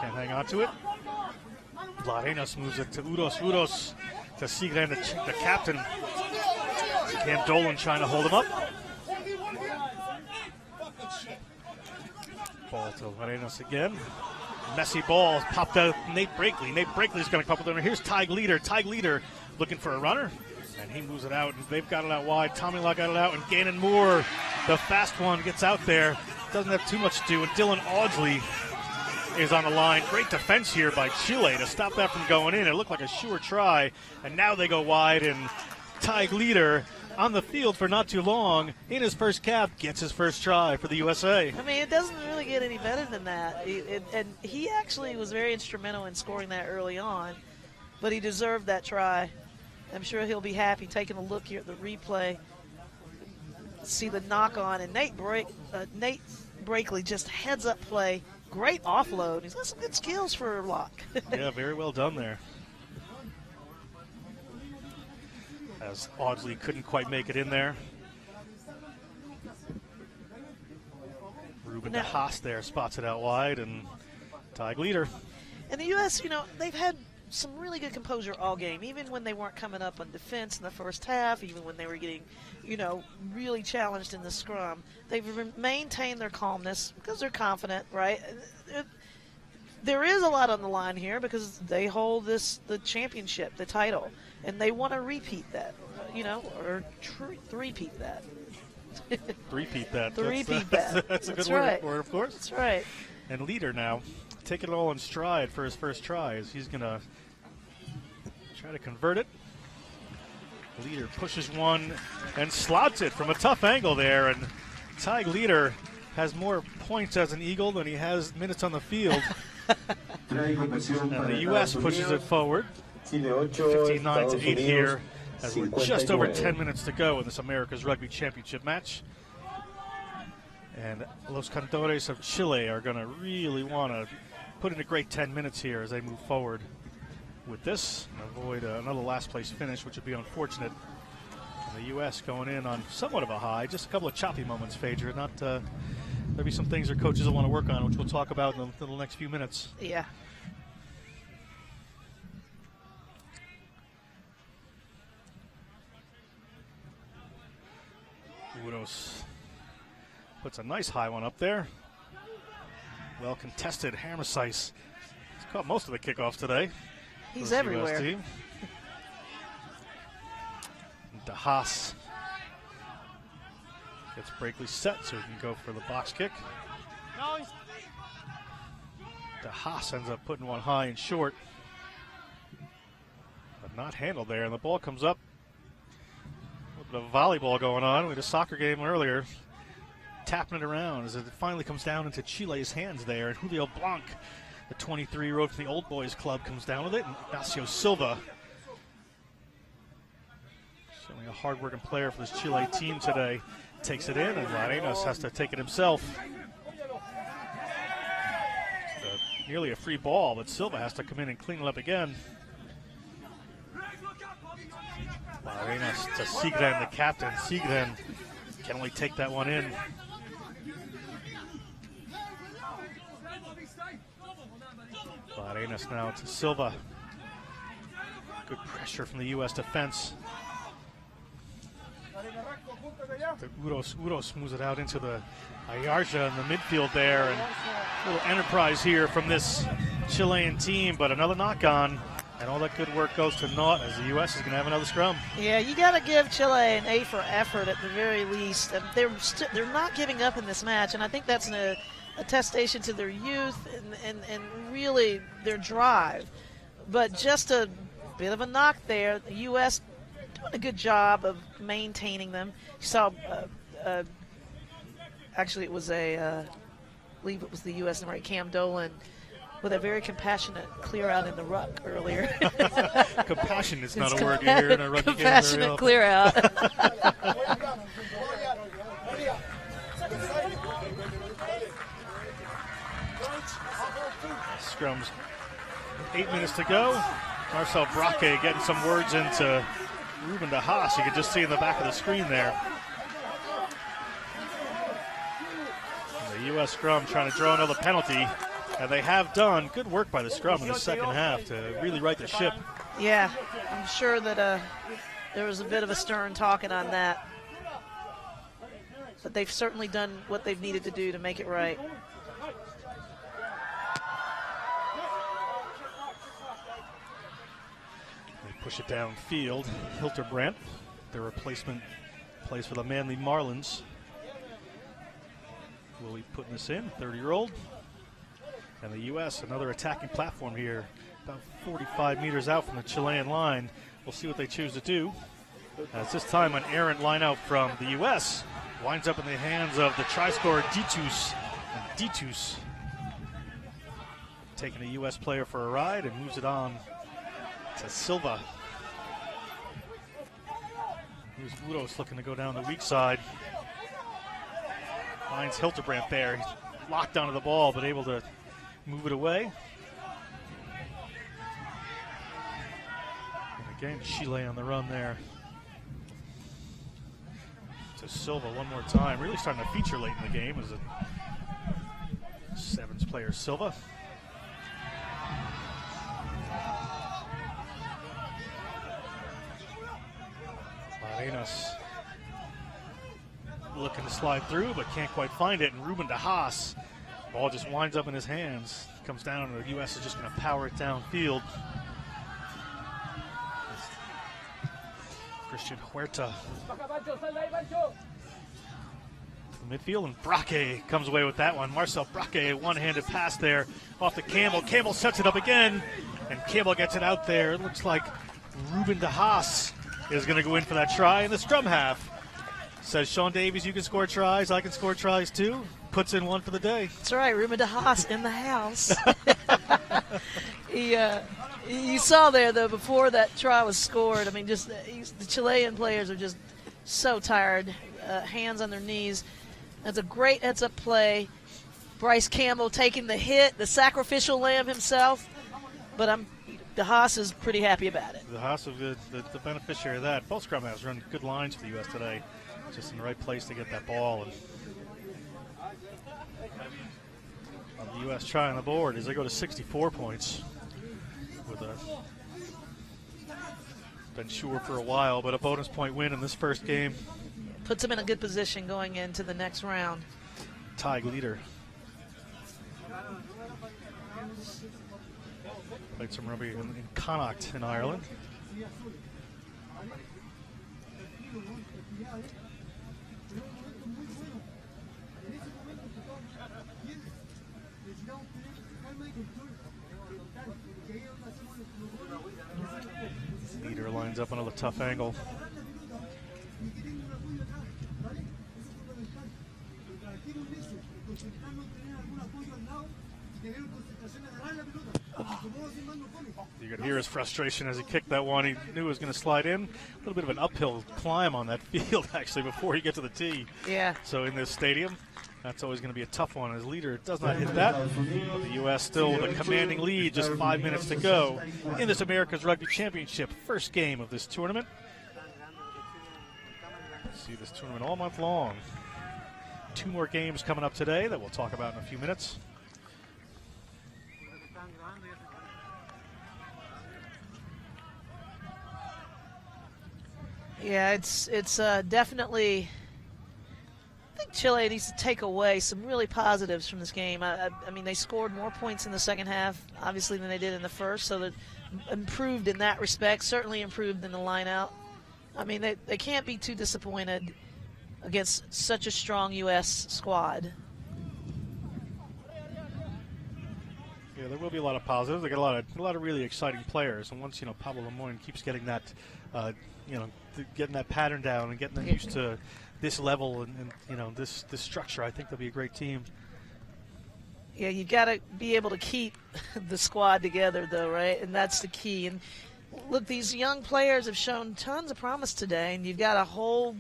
can't hang on to it. Larenas moves it to Uros. Uros to Sigren, the captain. Cam Dolan trying to hold him up. Ball to Larenas again. Messy ball popped out. Nate Brakely. Nate Brakely's going to come up with it. Here's Tig Leader. Tig Leader looking for a runner, and he moves it out. And they've got it out wide. Tommy Law got it out, and Gannon Moore, the fast one, gets out there. Doesn't have too much to do. And Dylan Audsley is on the line. Great defense here by Chile to stop that from going in. It looked like a sure try, and now they go wide, and Tig Leader on the field for not too long in his first cap gets his first try for the USA. I mean, it doesn't really get any better than that. And he actually was very instrumental in scoring that early on, but he deserved that try. I'm sure he'll be happy taking a look here at the replay. See the knock on, and Nate Brakely just heads up play. Great offload. He's got some good skills for a lock. Yeah, very well done there. As Audsley couldn't quite make it in there. Ruben de Haas there spots it out wide, and Tig Leader. And the U.S., they've had some really good composure all game, even when they weren't coming up on defense in the first half, even when they were getting, really challenged in the scrum. They've maintained their calmness because they're confident, right? There is a lot on the line here because they hold the championship, the title, and they want to repeat that, or three-peat that. Three-peat that. Three-peat that. That's a good right. word for it, of course. That's right. And Leader now, taking it all in stride for his first try as he's going to try to convert it. Leader pushes one and slots it from a tough angle there. And Ty Leader has more points as an Eagle than he has minutes on the field. And the U.S. pushes it forward. 59-8 here as we're just over 10 minutes to go in this America's Rugby Championship match. And Los Cantores of Chile are going to really want to put in a great 10 minutes here as they move forward with this and avoid another last place finish, which would be unfortunate. And the U.S. going in on somewhat of a high, just a couple of choppy moments, Phaedra. There'll be some things their coaches will want to work on, which we'll talk about in the next few minutes. Yeah. Udos puts a nice high one up there. Well contested. Hammersice. He's caught most of the kickoffs today. He's everywhere. US team. De Haas gets Brakely set so he can go for the box kick. De Haas ends up putting one high and short, but not handled there, and the ball comes up. A little bit of volleyball going on. We had a soccer game earlier, tapping it around as it finally comes down into Chile's hands there, and Julio Blanc, the 23-year-old from the Old Boys Club, comes down with it, and Ignacio Silva, showing a hard-working player for this Chile team today, takes it in, and Larenas has to take it himself. Nearly a free ball, but Silva has to come in and clean it up again. Larenas to Sigren, the captain. Sigren can only take that one in. Larenas now to Silva. Good pressure from the U.S. defense. Udos moves it out into the Ayarja in the midfield there, and a little enterprise here from this Chilean team, but another knock-on, and all that good work goes to naught as the U.S. is going to have another scrum. Yeah, you got to give Chile an A for effort at the very least. They're not giving up in this match, and I think that's an attestation to their youth and really their drive. But just a bit of a knock there. The U.S. doing a good job of maintaining them. You saw, actually it was I believe it was the U.S. number 8, Cam Dolan, with a very compassionate clear out in the ruck earlier. Compassion is not a word you hear in a rugby game. Compassionate clear out. Scrums. 8 minutes to go. Marcel Braque getting some words into Ruben de Haas. You can just see in the back of the screen there. And the U.S. scrum trying to draw another penalty. And they have done good work by the scrum in the second half to really right the ship. Yeah, I'm sure that there was a bit of a stern talking on that. But they've certainly done what they've needed to do to make it right. They push it downfield. Hilterbrandt, their replacement, plays for the Manly Marlins. Will be putting this in, 30-year-old. And the U.S., another attacking platform here, about 45 meters out from the Chilean line. We'll see what they choose to do. As this time, an errant line out from the U.S. winds up in the hands of the try-scorer Ditus. And Ditus taking a U.S. player for a ride and moves it on to Silva. Here's Udos looking to go down the weak side. Finds Hilterbrandt there. He's locked onto the ball, but able to move it away. And again, Chile on the run there. To Silva one more time. Really starting to feature late in the game as a sevens player, Silva. Larenas looking to slide through, but can't quite find it. And Ruben de Haas, ball just winds up in his hands. Comes down, and the U.S. is just going to power it downfield. Christian Huerta Midfield, and Braque comes away with that one. Marcel Braque, a one-handed pass there off to Campbell. Campbell sets it up again, and Campbell gets it out there. It looks like Ruben de Haas is going to go in for that try in the scrum half. Says Shawn Davies, you can score tries, I can score tries too. Puts in one for the day. That's right, Ruben de Haas in the house. You saw there, though, before that try was scored, I mean, just the Chilean players are just so tired, hands on their knees. That's a great heads-up play. Bryce Campbell taking the hit, the sacrificial lamb himself, but de Haas is pretty happy about it. De Haas is the beneficiary of that. Both scrum halves run good lines for the U.S. today, just in the right place to get that ball. And the U.S. try on the board as they go to 64 points. With been sure for a while, but a bonus point win in this first game. Puts them in a good position going into the next round. Tig leader. Played some rugby in Connacht in Ireland. Leader lines up another tough angle. You could hear his frustration as he kicked that one. He knew it was going to slide in. A little bit of an uphill climb on that field, actually, before he gets to the tee. Yeah. So in this stadium, that's always going to be a tough one. His leader does not hit that. But the U.S. still with a commanding lead, just 5 minutes to go in this Americas Rugby Championship, first game of this tournament. See this tournament all month long. 2 more games coming up today that we'll talk about in a few minutes. Yeah, it's definitely. I think Chile needs to take away some really positives from this game. I mean, they scored more points in the second half, obviously, than they did in the first, so they improved in that respect. Certainly improved in the line-out. I mean, they can't be too disappointed against such a strong U.S. squad. Yeah, there will be a lot of positives. They got a lot of really exciting players, and once Pablo Lemoyne keeps getting that, getting that pattern down and getting them used to this level and this structure, I think they'll be a great team. Yeah, you got to be able to keep the squad together, though, right? And that's the key. And look, these young players have shown tons of promise today, and you've got a whole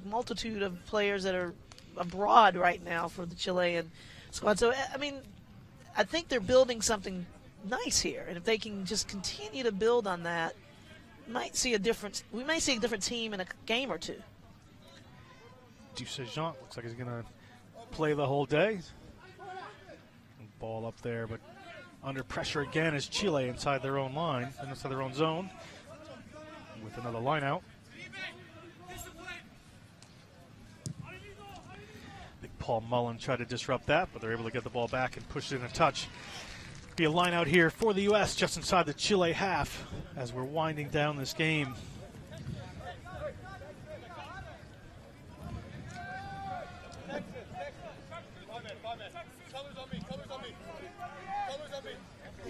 multitude of players that are abroad right now for the Chilean squad. So I mean, I think they're building something nice here, and if they can just continue to build on that, we might see a different team in a game or two. Dussajean looks like he's going to play the whole day. Ball up there, but under pressure again is Chile inside their own line, inside their own zone, with another line out. Big Paul Mullen tried to disrupt that, but they're able to get the ball back and push it in a touch. Be a line out here for the U.S. just inside the Chile half as we're winding down this game.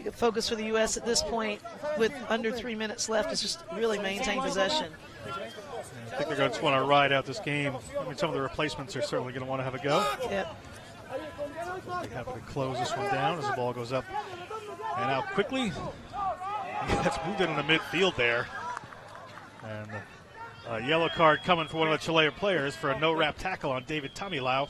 The focus for the U.S. at this point, with under 3 minutes left, is just really maintain possession. I think they're going to just want to ride out this game. I mean, some of the replacements are certainly going to want to have a go. Yep. They're happy to close this one down as the ball goes up and out quickly. That's moved into the midfield there. And a yellow card coming for one of the Chilean players for a no-wrap tackle on David Tamilau.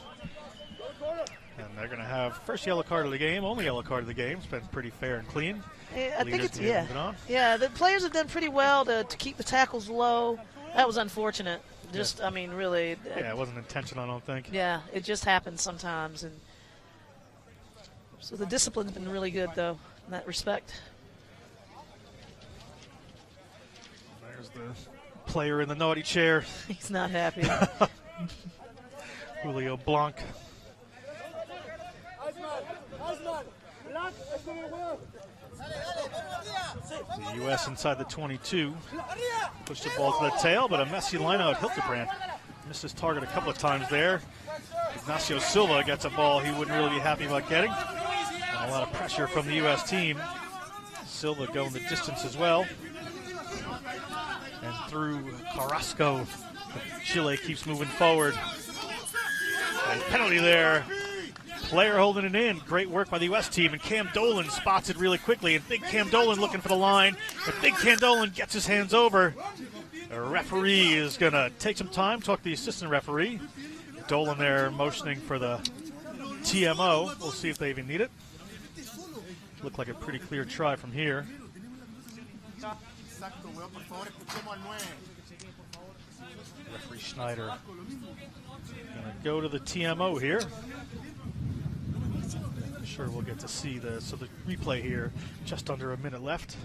And they're going to have first yellow card of the game, only yellow card of the game. It's been pretty fair and clean. I think it's, yeah, the players have done pretty well to keep the tackles low. That was unfortunate. Just, I mean, really. Yeah, it wasn't intentional, I don't think. Yeah, it just happens sometimes. And so the discipline's been really good, though, in that respect. There's the player in the naughty chair. He's not happy. Julio Blanc. The U.S. inside the 22. Pushed the ball to the tail, but a messy line out. Hildebrand missed his target a couple of times there. Ignacio Silva gets a ball he wouldn't really be happy about getting. And a lot of pressure from the U.S. team. Silva going the distance as well. And through Carrasco, Chile keeps moving forward. And penalty there. Player holding it in. Great work by the U.S. team. And Cam Dolan spots it really quickly. And Big Cam Dolan looking for the line. And Big Cam Dolan gets his hands over. The referee is going to take some time, talk to the assistant referee. Dolan there motioning for the TMO. We'll see if they even need it. Looked like a pretty clear try from here. Referee Schneider going to go to the TMO here. I'm sure we'll get to see the replay here. Just under a minute left.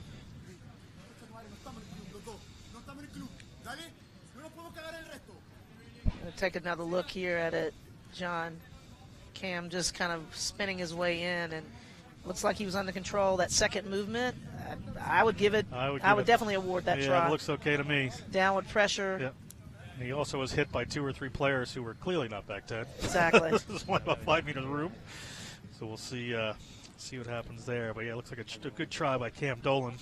Gonna take another look here at it, John. Cam just kind of spinning his way in, and looks like he was under control. That second movement, I would give it. I would definitely award that try. Yeah, it looks okay to me. Downward pressure. Yep. And he also was hit by 2 or 3 players who were clearly not back 10. Exactly. This is only about 5 meters room, so we'll see what happens there. But yeah, it looks like a good try by Cam Dolan.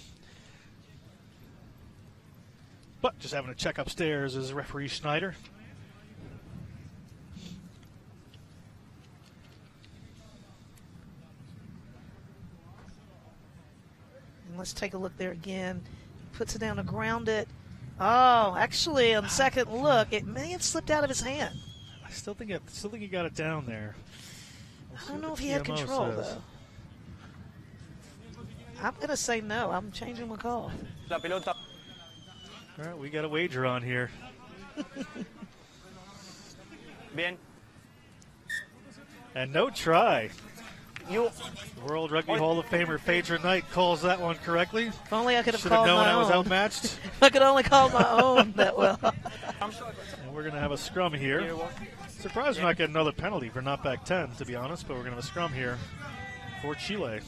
But just having a check upstairs is referee Schneider. Let's take a look there again. Puts it down to ground it. Oh, actually, on second look, it may have slipped out of his hand. I still think he got it down there. I don't know if he had control, though. I'm going to say no. I'm changing my call. All right, we got a wager on here. Bien. And no try. World Rugby Hall of Famer Phaedra Knight calls that one correctly. If only I could have Should have called known my I was own. outmatched. If I could only call my own that well. And we're going to have a scrum here. Surprised we're not getting another penalty for not back 10, to be honest, but we're going to have a scrum here for Chile.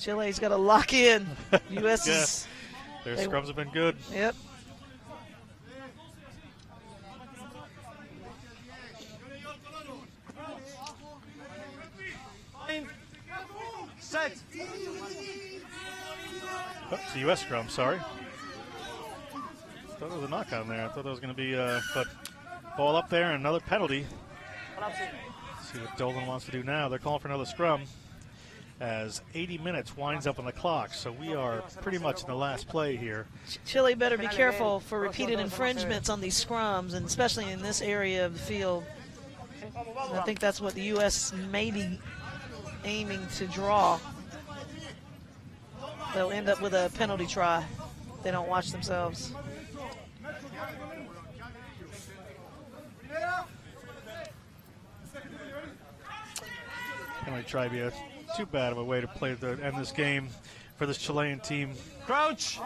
Chile's got to lock in. U.S. Yeah. is. Their scrums have been good. Yep. Set. Oh, it's a U.S. scrum, sorry. Thought there was a knock on there. I thought that was going to be, but ball up there and another penalty. Let's see what Dolan wants to do now. They're calling for another scrum as 80 minutes winds up on the clock. So we are pretty much in the last play here. Chile better be careful for repeated infringements on these scrums, and especially in this area of the field. And I think that's what the U.S. may be aiming to draw. They'll end up with a penalty try. They don't watch themselves. Penalty try be too bad of a way to play to end this game for this Chilean team. Crouch.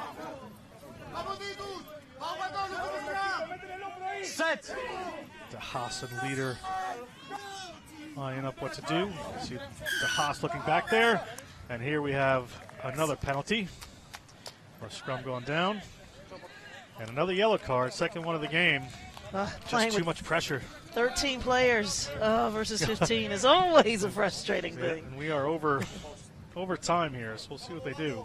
Set. The Haas and leader eyeing up what to do. See the Haas looking back there. And here we have another penalty. Or scrum going down. And another yellow card, second one of the game. Just too much pressure. 13 players versus 15 is always a frustrating thing. And we are over time here, so we'll see what they do.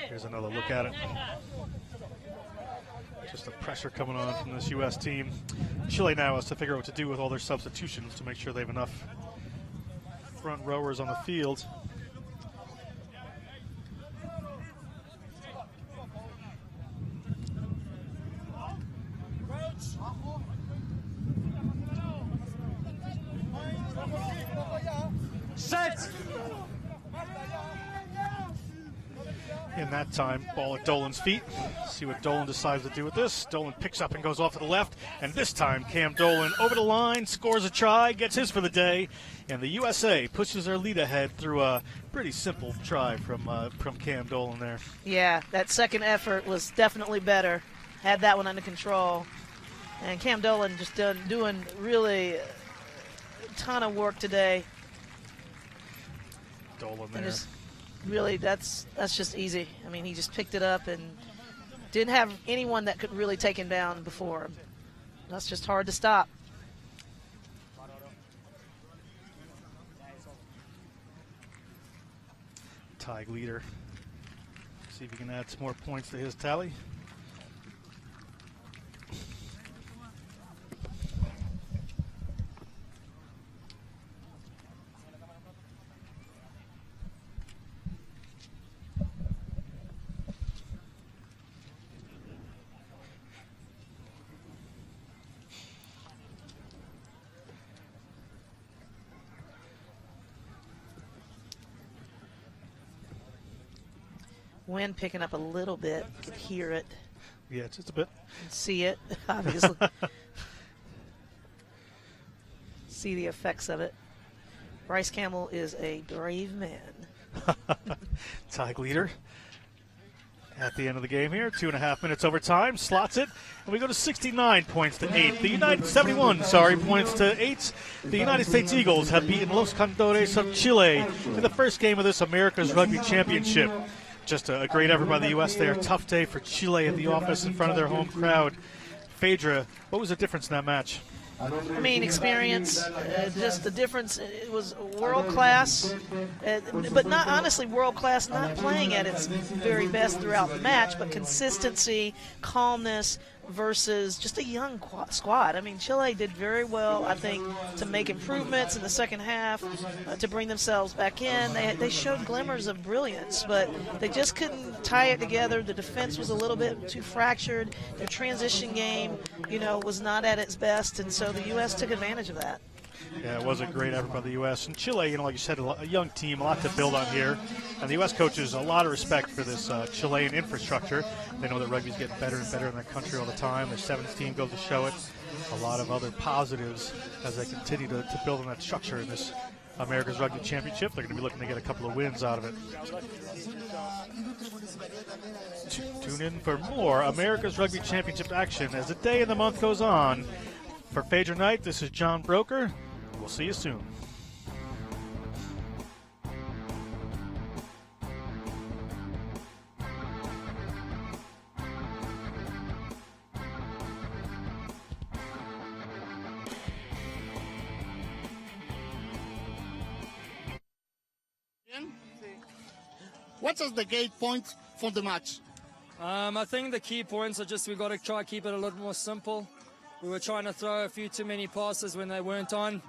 Here's another look at it. Just the pressure coming on from this U.S. team. Chile now has to figure out what to do with all their substitutions to make sure they have enough front rowers on the field. Set. In that time, ball at Dolan's feet. See what Dolan decides to do with this. Dolan picks up and goes off to the left. And this time, Cam Dolan over the line, scores a try, gets his for the day. And the USA pushes their lead ahead through a pretty simple try from Cam Dolan there. Yeah, that second effort was definitely better. Had that one under control. And Cam Dolan just doing really a ton of work today. Dolan there. Really, that's just easy. I mean, he just picked it up and didn't have anyone that could really take him down before him. That's just hard to stop. Tig leader. See if he can add some more points to his tally. Wind picking up a little bit. You can hear it. Yeah, just a bit. See it, obviously. See the effects of it. Bryce Campbell is a brave man. Tig leader at the end of the game here. 2.5 minutes overtime. Slots it. And we go to 69 points to 8. 71 points to 8. The United States Eagles have beaten Los Cantores of Chile in the first game of this Americas Rugby Championship. Just a great effort by the U.S. there. Tough day for Chile at the office in front of their home crowd. Phaedra, what was the difference in that match? I mean, experience, just the difference. It was world class, but not honestly world class, not playing at its very best throughout the match, but consistency, calmness versus just a young squad. I mean, Chile did very well, I think, to make improvements in the second half, to bring themselves back in. They showed glimmers of brilliance, but they just couldn't tie it together. The defense was a little bit too fractured. Their transition game, was not at its best, and so the U.S. took advantage of that. Yeah, it was a great effort by the U.S. And Chile, like you said, a young team, a lot to build on here. And the U.S. coaches, a lot of respect for this Chilean infrastructure. They know that rugby's getting better and better in their country all the time. Their sevens team goes to show it. A lot of other positives as they continue to build on that structure in this Americas Rugby Championship. They're going to be looking to get a couple of wins out of it. Tune in for more Americas Rugby Championship action as the day and the month goes on. For Phaedra Knight, this is John Broker. We'll see you soon. What is the gate point for the match? I think the key points are just we've got to try to keep it a little more simple. We were trying to throw a few too many passes when they weren't on.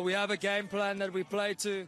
We have a game plan that we play to.